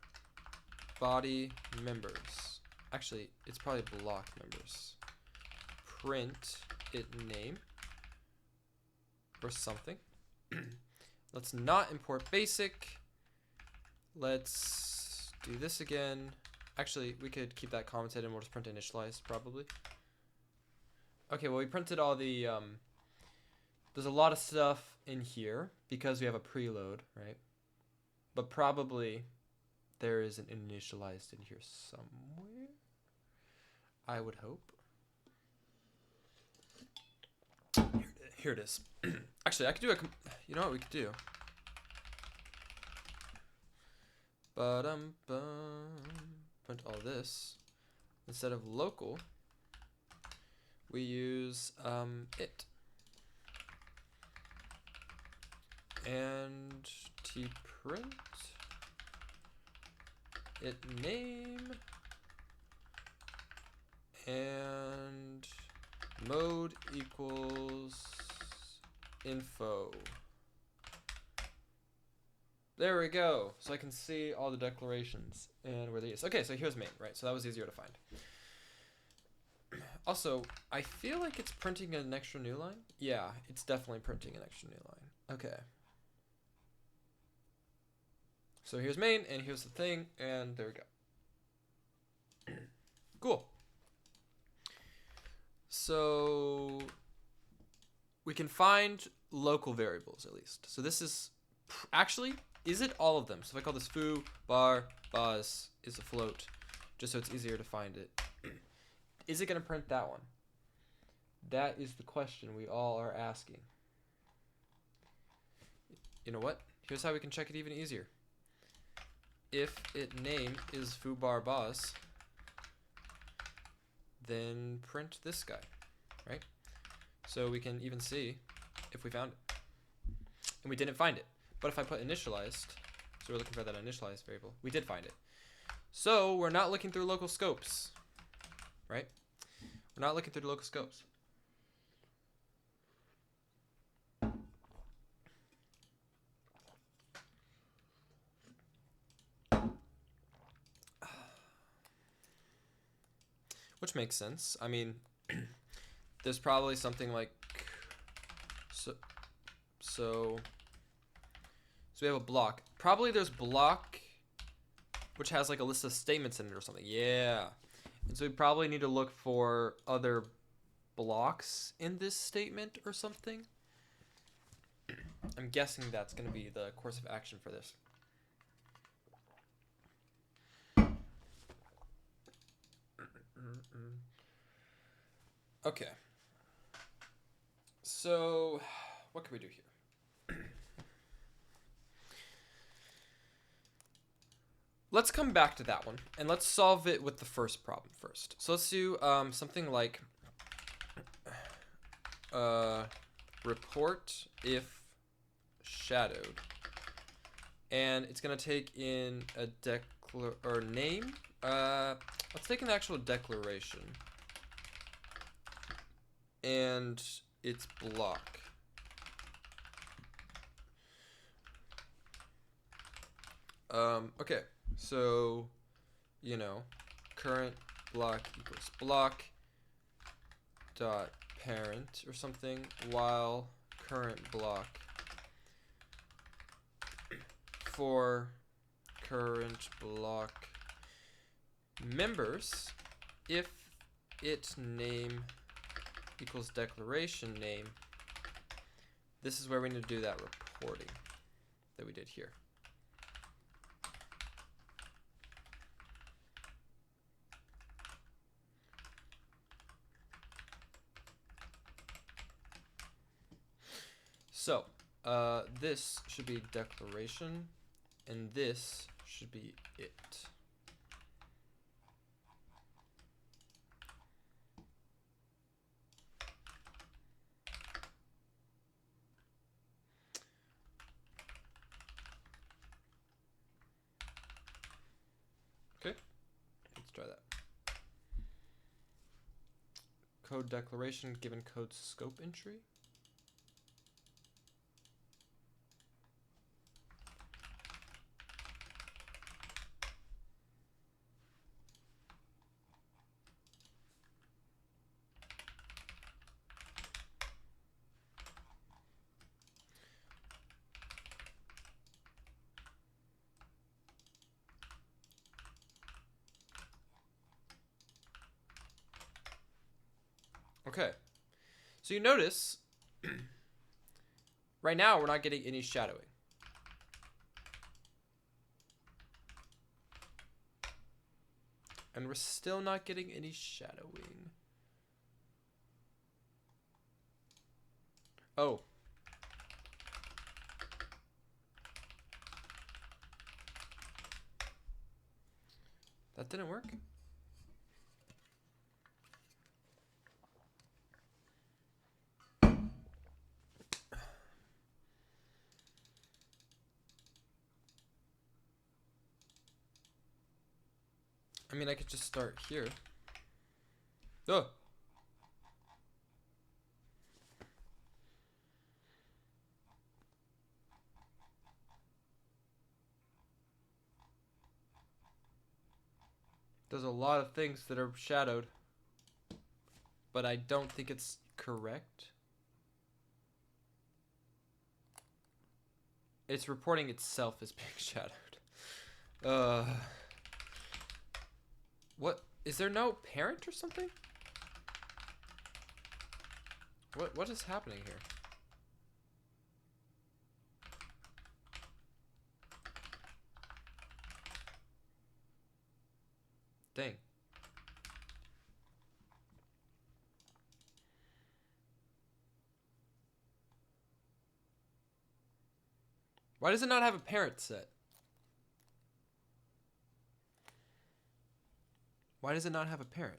body members. Actually, it's probably block members. Print it name or something. Let's not import basic. Let's do this again. Actually, we could keep that commented and we'll just print initialized probably. Okay, well we printed all the, there's a lot of stuff in here because we have a preload, right? But probably there is an initialized in here somewhere. I would hope. Here it is. Actually, I could do you know what we could do? Print all this. Instead of local, we use it. And tprint it name and mode equals info. There we go. So I can see all the declarations and where they use. Okay, so here's main, right? So that was easier to find. Also, I feel like it's printing an extra new line. Yeah, it's definitely printing an extra new line. Okay. So here's main, and here's the thing, and there we go. Cool. So we can find local variables at least. So this is actually, is it all of them? So if I call this foo, bar, buzz is a float, just so it's easier to find it. Is it going to print that one? That is the question we all are asking. You know what? Here's how we can check it even easier. If it name is foo bar buzz, then print this guy, right? So we can even see if we found it. And we didn't find it. But if I put initialized, so we're looking for that initialized variable, we did find it. So we're not looking through local scopes, right? We're not looking through the local scopes. Which makes sense. I mean, there's probably something like, so we have a block. Probably there's block, which has like a list of statements in it or something. Yeah. And so we probably need to look for other blocks in this statement or something. I'm guessing that's going to be the course of action for this. Okay. So what can we do here? Let's come back to that one, and let's solve it with the first problem first. So let's do something like report if shadowed, and it's gonna take in a name. Let's take an actual declaration, and it's block. Okay. So, you know, current block equals block dot parent or something, while current block for current block members, if it name equals declaration name, this is where we need to do that reporting that we did here. So this should be declaration, and this should be it. Okay, let's try that. Code declaration given code scope entry. Okay, so you notice right now we're not getting any shadowing. And we're still not getting any shadowing. Oh. That didn't work? I mean, I could just start here. Ugh. There's a lot of things that are shadowed, but I don't think it's correct. It's reporting itself as being shadowed. What? Is there no parent or something? What is happening here? Dang. Why does it not have a parent set? Why does it not have a parent?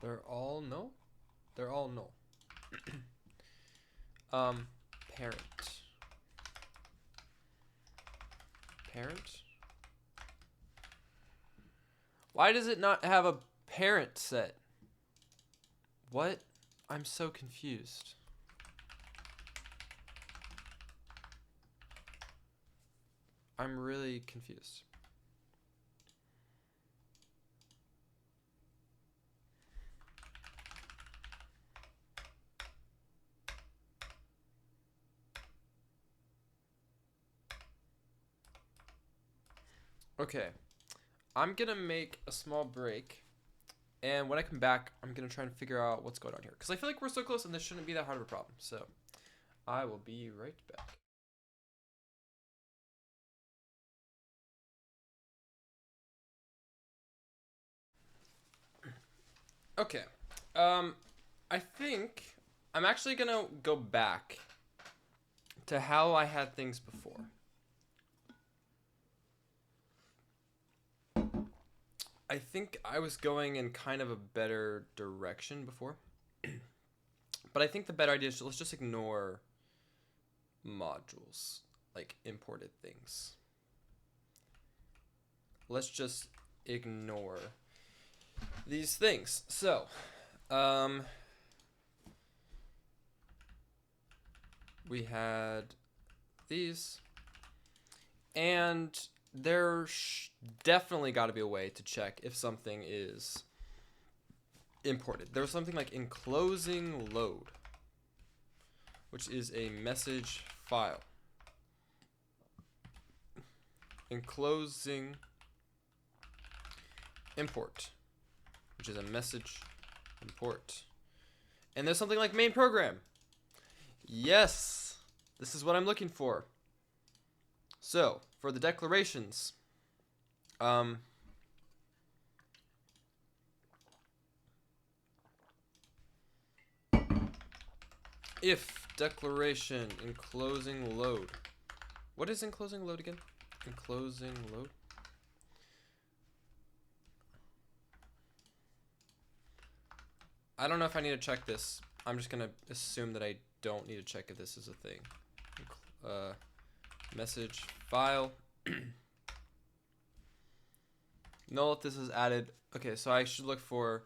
They're all no? They're all no. Parent. Parent? Why does it not have a parent set? What? I'm so confused. I'm really confused. Okay, I'm gonna make a small break, and when I come back, I'm gonna try and figure out what's going on here, because I feel like we're so close and this shouldn't be that hard of a problem. So I will be right back. Okay, I think I'm actually gonna go back to how I had things before. I think I was going in kind of a better direction before. But I think the better idea is let's just ignore modules, like imported things. Let's just ignore these things. So, we had these, and there's definitely got to be a way to check if something is imported. There's something like enclosing load, which is a message file. Enclosing import, which is a message import. And there's something like main program. Yes, this is what I'm looking for. So for the declarations, if declaration enclosing load. What is enclosing load again? Enclosing load. I don't know if I need to check this. I'm just gonna assume that I don't need to check if this is a thing. Message file. Null if this is added. Okay, so I should look for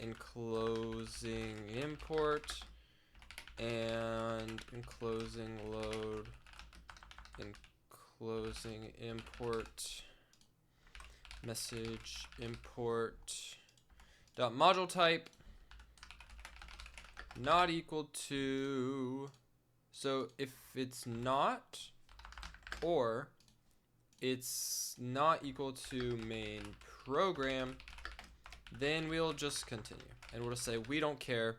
enclosing import and enclosing load, enclosing import, message import dot module type not equal to. So if it's not, or it's not equal to main program, then we'll just continue and we'll just say we don't care.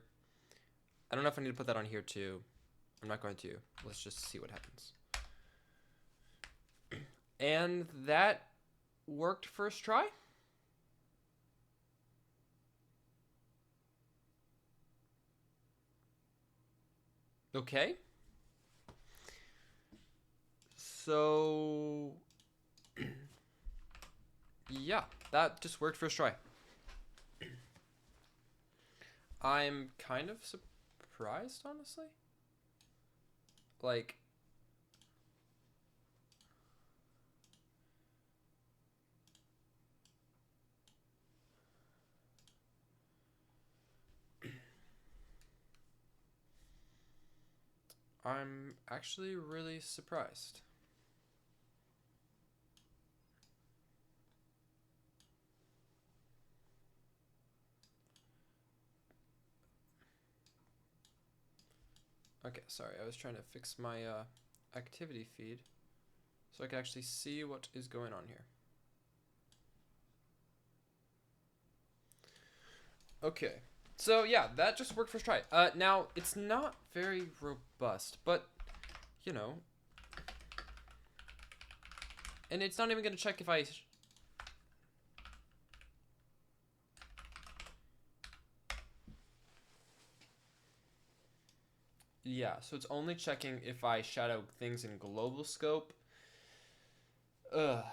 I don't know if I need to put that on here too. I'm not going to. Let's just see what happens. And that worked first try. Okay. So yeah, that just worked first try. I'm kind of surprised, honestly. Like, I'm actually really surprised. Okay, sorry, I was trying to fix my activity feed so I can actually see what is going on here. Okay, so yeah, that just worked first try. Now, it's not very robust, but, you know, and it's not even going to check if I... Yeah, so it's only checking if I shadow things in global scope. Ugh.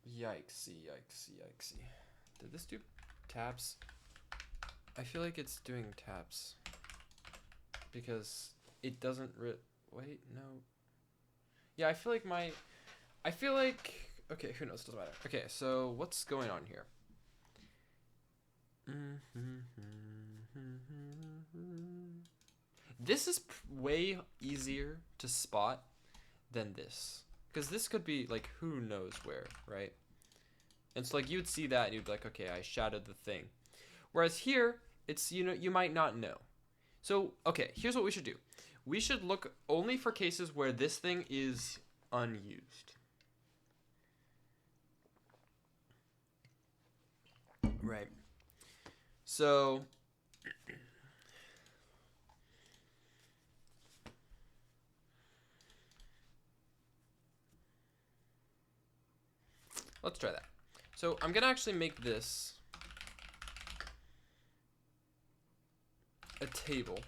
Yikesy, yikesy, yikesy. Did this do tabs? I feel like it's doing tabs. Because it doesn't wait, no. Yeah, I feel like okay, who knows, doesn't matter. Okay, so what's going on here? This is way easier to spot than this. Because this could be, like, who knows where, right? And so, like, you would see that and you'd be like, okay, I shadowed the thing. Whereas here, it's, you know, you might not know. So, okay, here's what we should do. We should look only for cases where this thing is unused. Right. So... let's try that. So I'm gonna actually make this a table.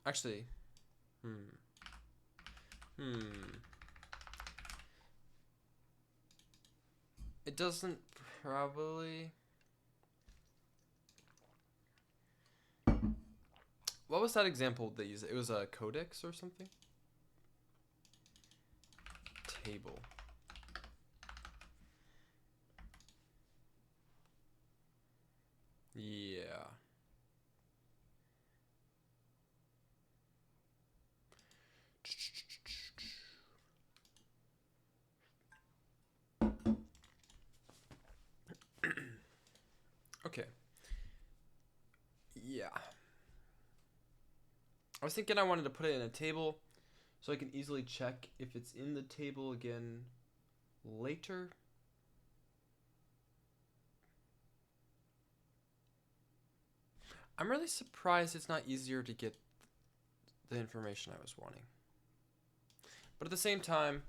Actually, it doesn't probably... what was that example they used? It was a codex or something? Table. Yeah. Okay. Yeah. I was thinking I wanted to put it in a table so I can easily check if it's in the table again later. I'm really surprised it's not easier to get the information I was wanting. But at the same time,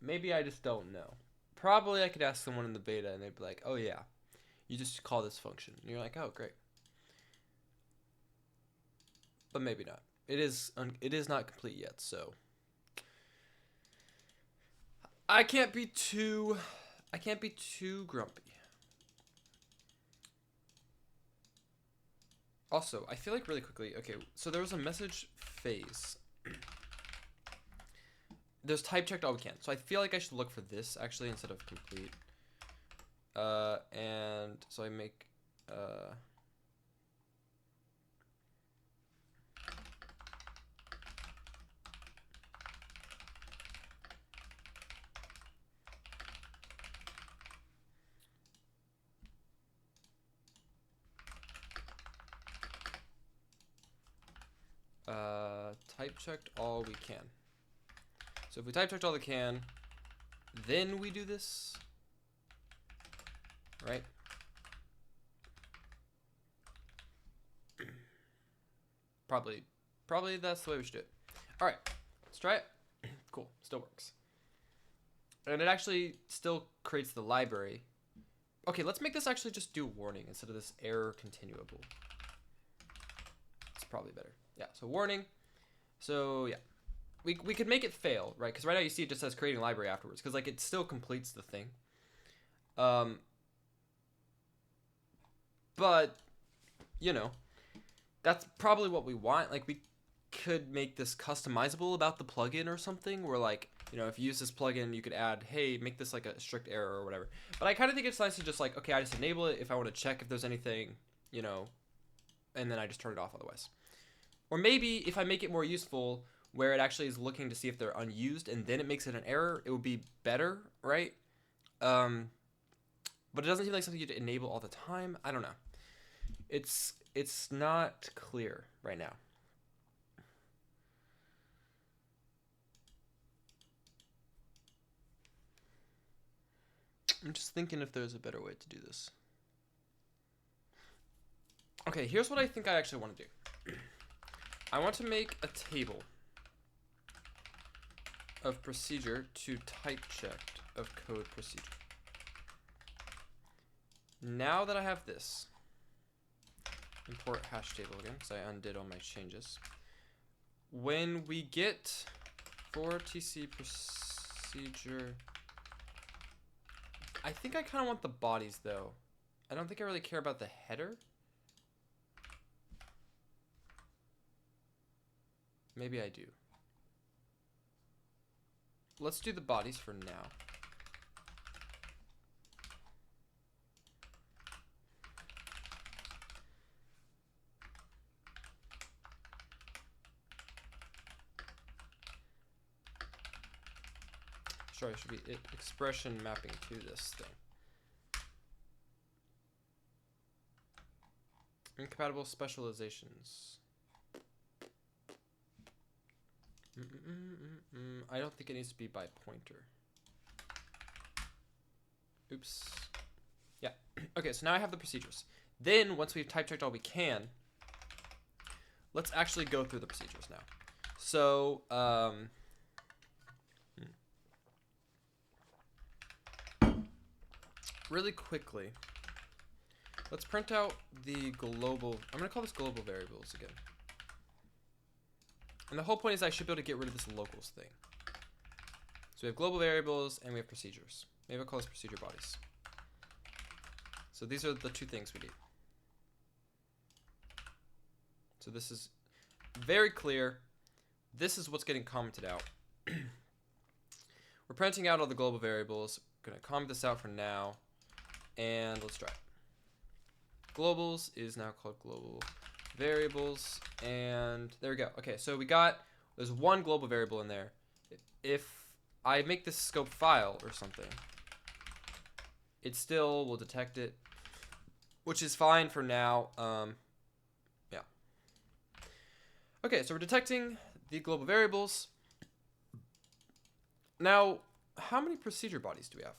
maybe I just don't know. Probably I could ask someone in the beta and they'd be like, oh yeah, you just call this function. And you're like, oh great. But maybe not. It is not complete yet, so I can't be too grumpy. Also, I feel like really quickly, okay, so there was a message phase. There's type checked all we can. So I feel like I should look for this actually instead of complete. And so I make type checked all we can. So if we type checked all we can, then we do this, right? Probably that's the way we should do it. All right, let's try it. Cool, still works. And it actually still creates the library. Okay, let's make this actually just do warning instead of this error continuable. It's probably better. Yeah, so warning. So yeah, we could make it fail, right? Because right now you see it just says creating a library afterwards, because like it still completes the thing. But you know, that's probably what we want. Like we could make this customizable about the plugin or something, where like, you know, if you use this plugin, you could add, hey, make this like a strict error or whatever. But I kind of think it's nice to just like, okay, I just enable it if I want to check if there's anything, you know, and then I just turn it off otherwise. Or maybe if I make it more useful, where it actually is looking to see if they're unused and then it makes it an error, it would be better, right? But it doesn't seem like something you'd enable all the time. I don't know. It's not clear right now. I'm just thinking if there's a better way to do this. Okay, here's what I think I actually want to do. I want to make a table of procedure to type checked of code procedure. Now that I have this, import hash table again because I undid all my changes. When we get for TC procedure, I think I kind of want the bodies though. I don't think I really care about the header. Maybe I do. Let's do the bodies for now. Sorry, it should be expression mapping to this thing. Incompatible specializations. I don't think it needs to be by pointer. Oops. Yeah. Okay, so now I have the procedures. Then, once we've type checked all we can, let's actually go through the procedures now. So, really quickly, let's print out the global, I'm going to call this global variables again. And the whole point is I should be able to get rid of this locals thing. So we have global variables and we have procedures. Maybe I'll call this procedure bodies. So these are the two things we need. So this is very clear. This is what's getting commented out. We're printing out all the global variables. Going to comment this out for now. And let's try it. Globals is now called global variables, and there we go. Okay, so there's one global variable in there. If I make this scope file or something, it still will detect it, which is fine for now. Yeah. Okay, so we're detecting the global variables. Now, how many procedure bodies do we have?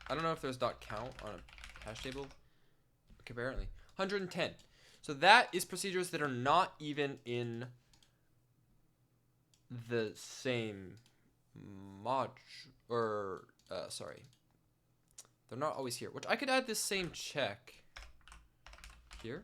I don't know if there's .count on a hash table. Okay, apparently. 110. So that is procedures that are not even in the same mod, or, sorry. They're not always here, which I could add this same check here.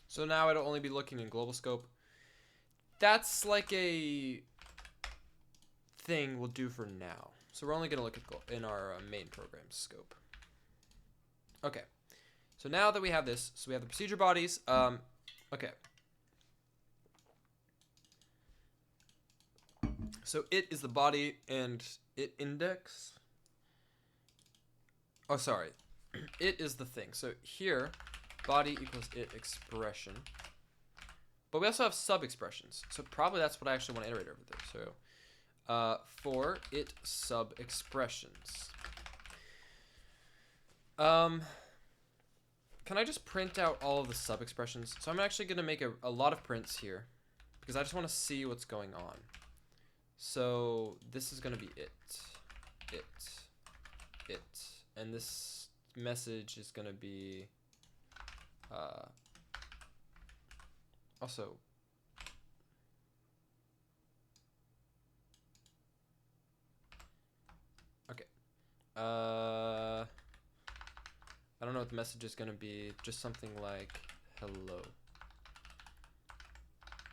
So now it'll only be looking in global scope. That's like a thing we'll do for now. So we're only going to look at in our main program scope. Okay. So now that we have this, so we have the procedure bodies. Okay. So it is the body and it index. Oh, sorry. It is the thing. So here, body equals it expression. But we also have sub expressions. So probably that's what I actually want to iterate over there. So for it sub expressions. Can I just print out all of the sub expressions? So I'm actually going to make a lot of prints here because I just want to see what's going on. So this is going to be it, and this message is going to be also okay. I don't know the message is going to be just something like hello.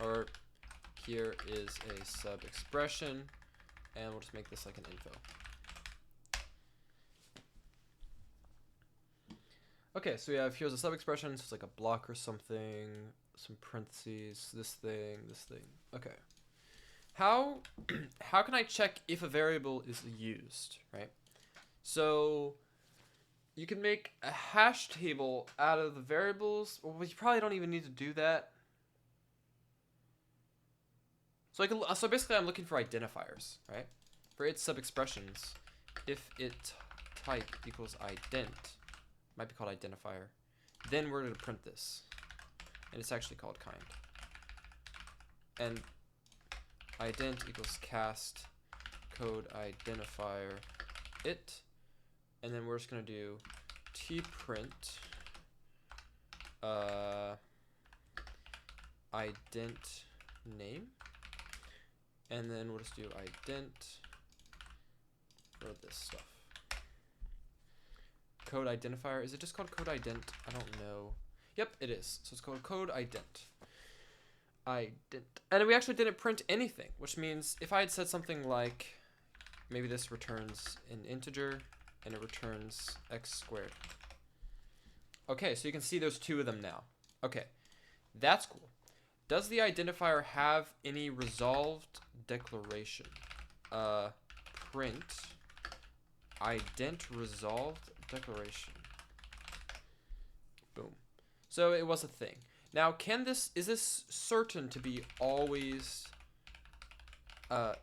Or here is a sub expression, and we'll just make this like an info. Okay, so we have here's a sub expression, so it's like a block or something, some parentheses, this thing. Okay. How can I check if a variable is used, right? So you can make a hash table out of the variables. Well, you probably don't even need to do that. So basically I'm looking for identifiers, right? For its sub expressions, if it type equals ident, might be called identifier, then we're going to print this. And it's actually called kind. And ident equals cast code identifier it, and then we're just going to do tprint ident name, and then we'll just do ident for this stuff. Code identifier, is it just called code ident? I don't know. Yep, it is. So it's called code ident. And we actually didn't print anything, which means if I had said something like, maybe this returns an integer and it returns x squared. Okay, so you can see there's two of them now. Okay, that's cool. Does the identifier have any resolved declaration? Print ident resolved declaration. Boom. So it was a thing. Now, is this certain to be always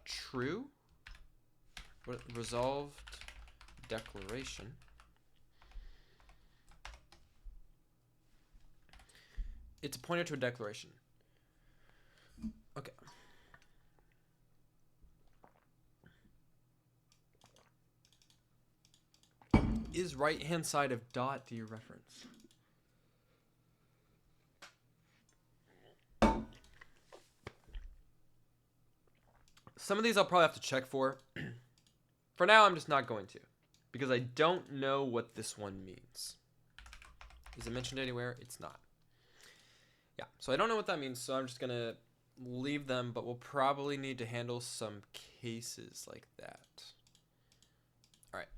true? Resolved declaration. It's a pointer to a declaration. Okay. Is right-hand side of dot dereference? Some of these I'll probably have to check for. For now, I'm just not going to, because I don't know what this one means. Is it mentioned anywhere? It's not. Yeah, so I don't know what that means, so I'm just going to leave them, but we'll probably need to handle some cases like that. All right.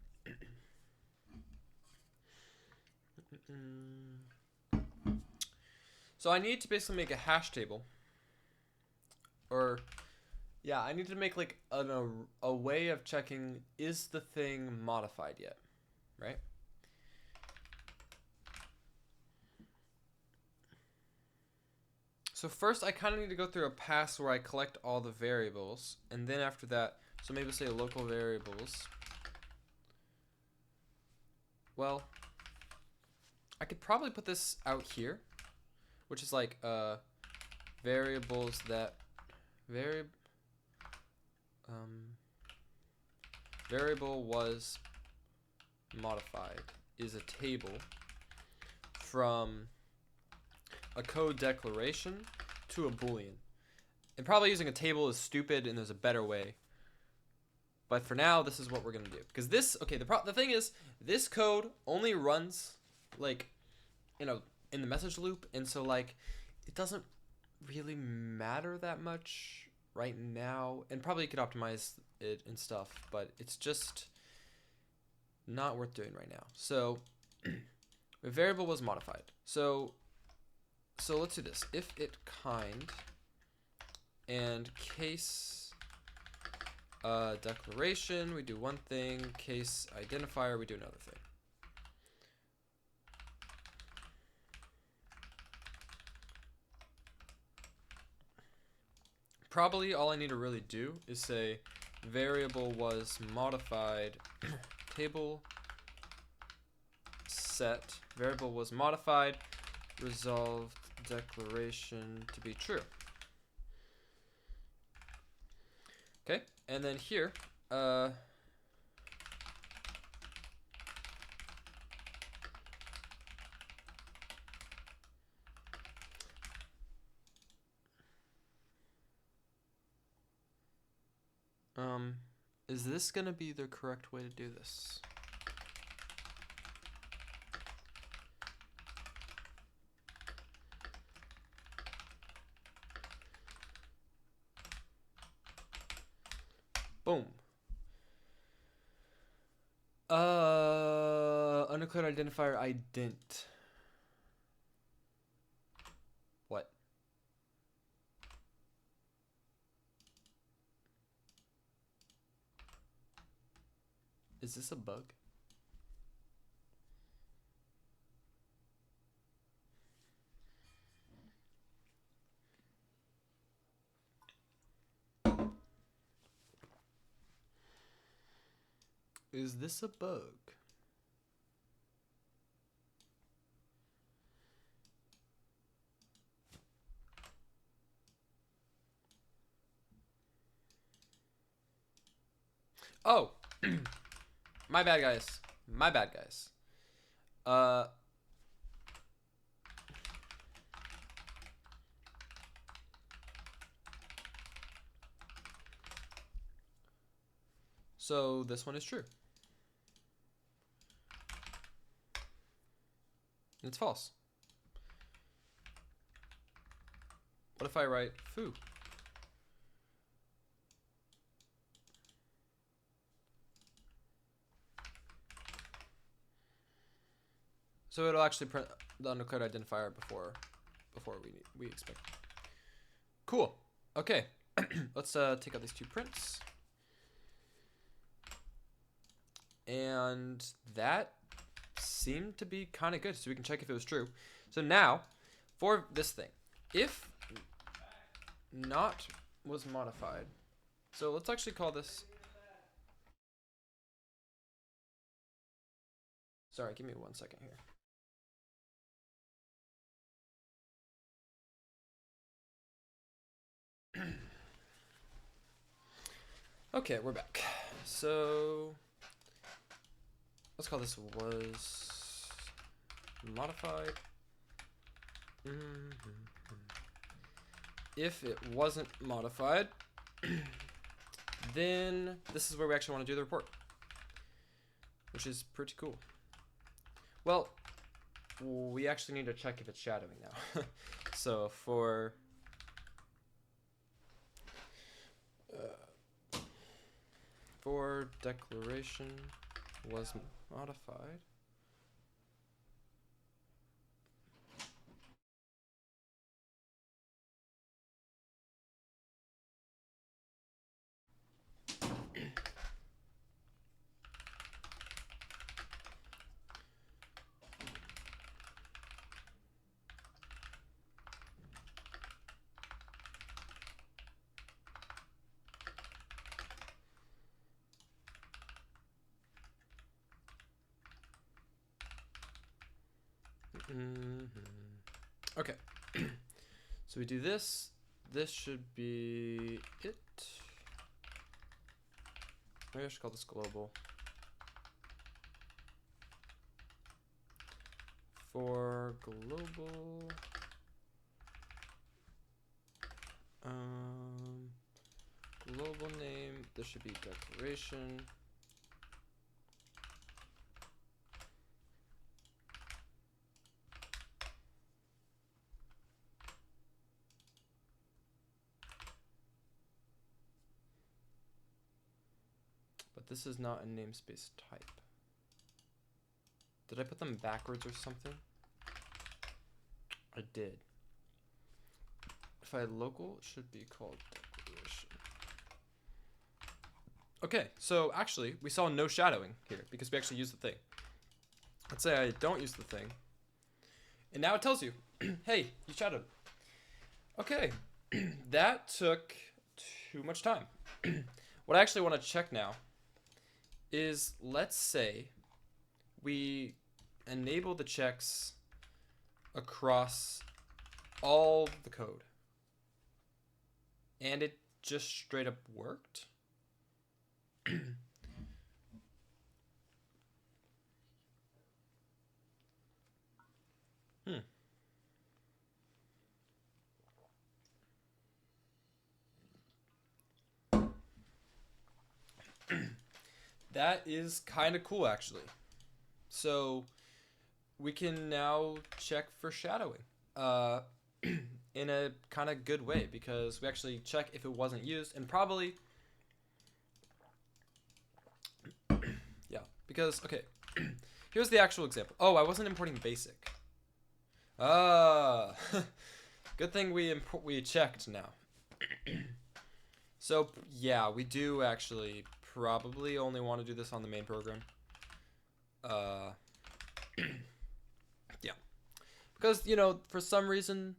So I need to basically make a hash table, or yeah, I need to make like a way of checking, is the thing modified yet, right? So first I kind of need to go through a pass where I collect all the variables, and then after that, so maybe say local variables. Well, I could probably put this out here, which is like variables that variable was modified is a table from a code declaration to a boolean. And probably using a table is stupid, and there's a better way. But for now, this is what we're gonna do. Because this, okay, the thing is, this code only runs like, in the message loop, and so like, it doesn't really matter that much right now. And probably you could optimize it and stuff, but it's just not worth doing right now. So the variable was modified. So let's do this. If it kind and case declaration, we do one thing. Case identifier, we do another thing. Probably all I need to really do is say variable was modified table set variable was modified resolved declaration to be true. Okay, and then here is this gonna be the correct way to do this? Boom. Undeclared identifier ident. What? Is this a bug? Is this a bug? Oh, my bad, guys. My bad, guys. So this one is true. It's false. What if I write foo? So it'll actually print the undeclared identifier before we expect. Cool. Okay. Let's take out these two prints. And that seemed to be kind of good, so we can check if it was true. So now, for this thing, if not was modified, so let's actually call this. Sorry, give me 1 second here. Okay, we're back. So let's call this was modified. If it wasn't modified, then this is where we actually want to do the report, which is pretty cool. Well, we actually need to check if it's shadowing now. So for declaration was modified. Okay, so we do this. This should be it. Maybe I should call this global. For global, global name, this should be declaration. But this is not a namespace type. Did I put them backwards or something? I did. If I local, it should be called declaration. Okay, so actually, we saw no shadowing here because we actually used the thing. Let's say I don't use the thing. And now it tells you, hey, you shadowed. Okay, that took too much time. What I actually want to check now is, let's say we enable the checks across all the code and it just straight up worked. That is kind of cool, actually. So we can now check for shadowing in a kind of good way, because we actually check if it wasn't used, and probably because, okay, here's the actual example. Oh, I wasn't importing basic. Good thing we checked now. So yeah, we do actually probably only want to do this on the main program. Yeah, because, you know, for some reason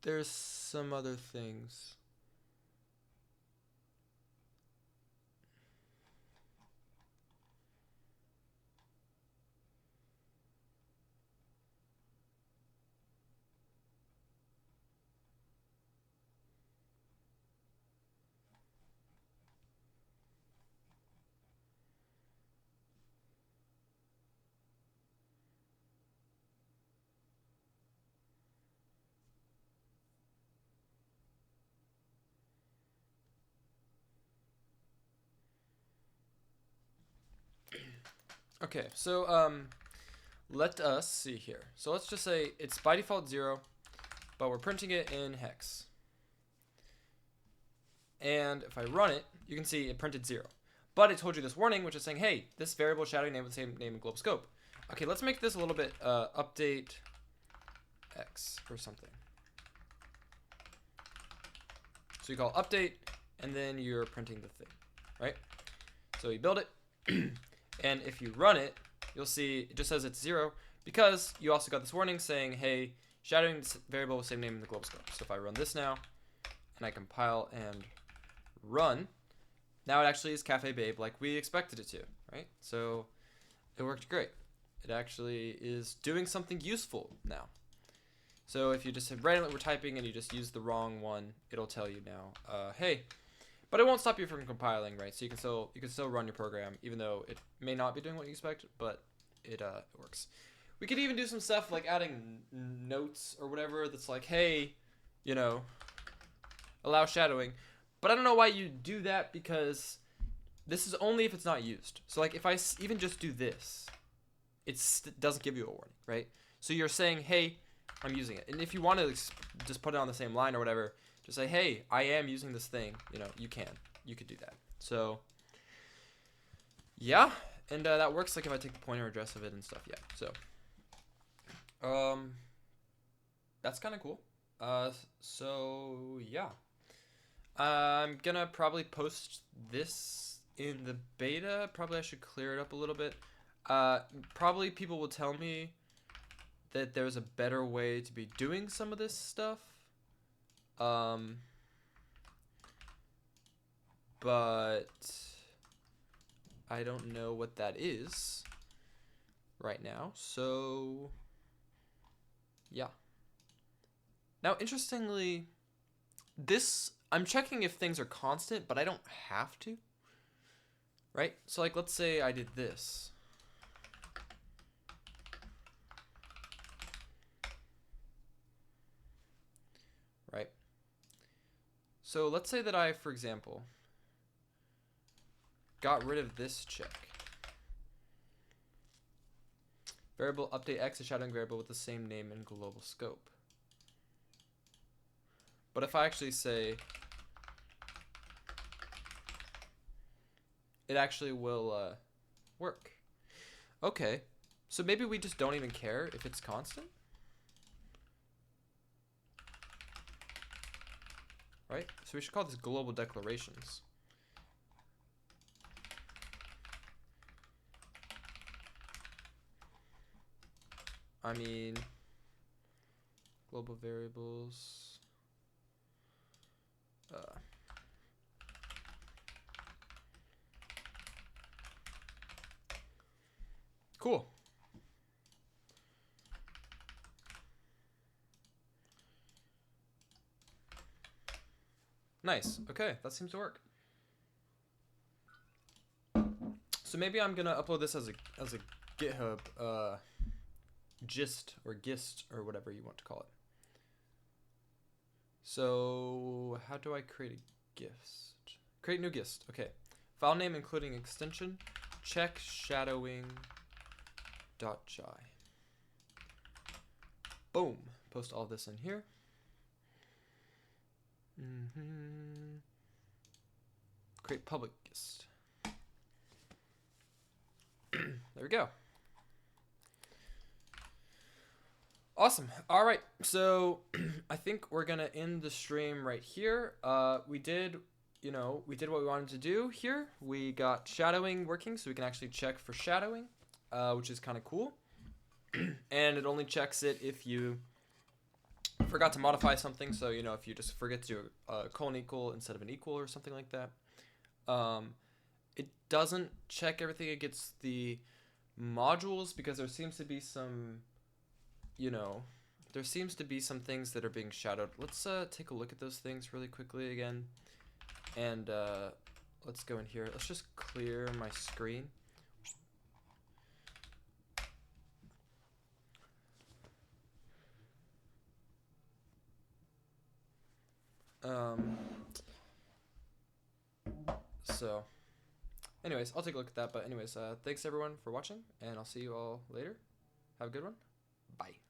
there's some other things. Okay, so let us see here. So let's just say it's by default 0, but we're printing it in hex. And if I run it, you can see it printed 0. But it told you this warning, which is saying, hey, this variable is shadowing name with the same name in global scope. Okay, let's make this a little bit update x or something. So you call update, and then you're printing the thing, right? So you build it, and if you run it, you'll see it just says it's 0 because you also got this warning saying, hey, shadowing this variable with the same name in the global scope. So if I run this now, and I compile and run, now it actually is Cafe Babe like we expected it to, right? So it worked great. It actually is doing something useful now. So if you just randomly were typing and you just use the wrong one, it'll tell you now, hey, but it won't stop you from compiling, right? So you can still run your program even though it may not be doing what you expect, but it works. We could even do some stuff like adding notes or whatever that's like, hey, you know, allow shadowing. But I don't know why you do that, because this is only if it's not used. So like if I even just do this, it doesn't give you a warning, right? So you're saying, hey, I'm using it. And if you want to just put it on the same line or whatever, just say, hey, I am using this thing. You know, you could do that. So yeah, and that works like if I take the pointer address of it and stuff. Yeah, so that's kind of cool. So yeah, I'm gonna probably post this in the beta. Probably I should clear it up a little bit. Probably people will tell me that there's a better way to be doing some of this stuff. But I don't know what that is right now. So yeah. Now, interestingly, I'm checking if things are constant, but I don't have to, right? So like, let's say I did this. Right? So let's say that I, for example, got rid of this check. Variable update x is shadowing variable with the same name and global scope. But if I actually say, it actually will work. Okay, so maybe we just don't even care if it's constant, right? So we should call this global declarations. I mean, global variables. Cool. Nice. Okay, that seems to work. So maybe I'm gonna upload this as a GitHub gist or gist or whatever you want to call it. So how do I create a gist? Create new gist. Okay. File name including extension. Check shadowing .jai. Boom. Post all this in here. Create public gist. there we go. Awesome. All right, so I think we're gonna end the stream right here. We did what we wanted to do here. We got shadowing working, so we can actually check for shadowing, which is kind of cool. And it only checks it if you forgot to modify something. So if you just forget to do a colon equal instead of an equal or something like that. It doesn't check everything against the modules because there seems to be some things that are being shadowed. Let's take a look at those things really quickly again. And let's go in here. Let's just clear my screen. So anyways, I'll take a look at that. But anyways, thanks everyone for watching, and I'll see you all later. Have a good one. Bye.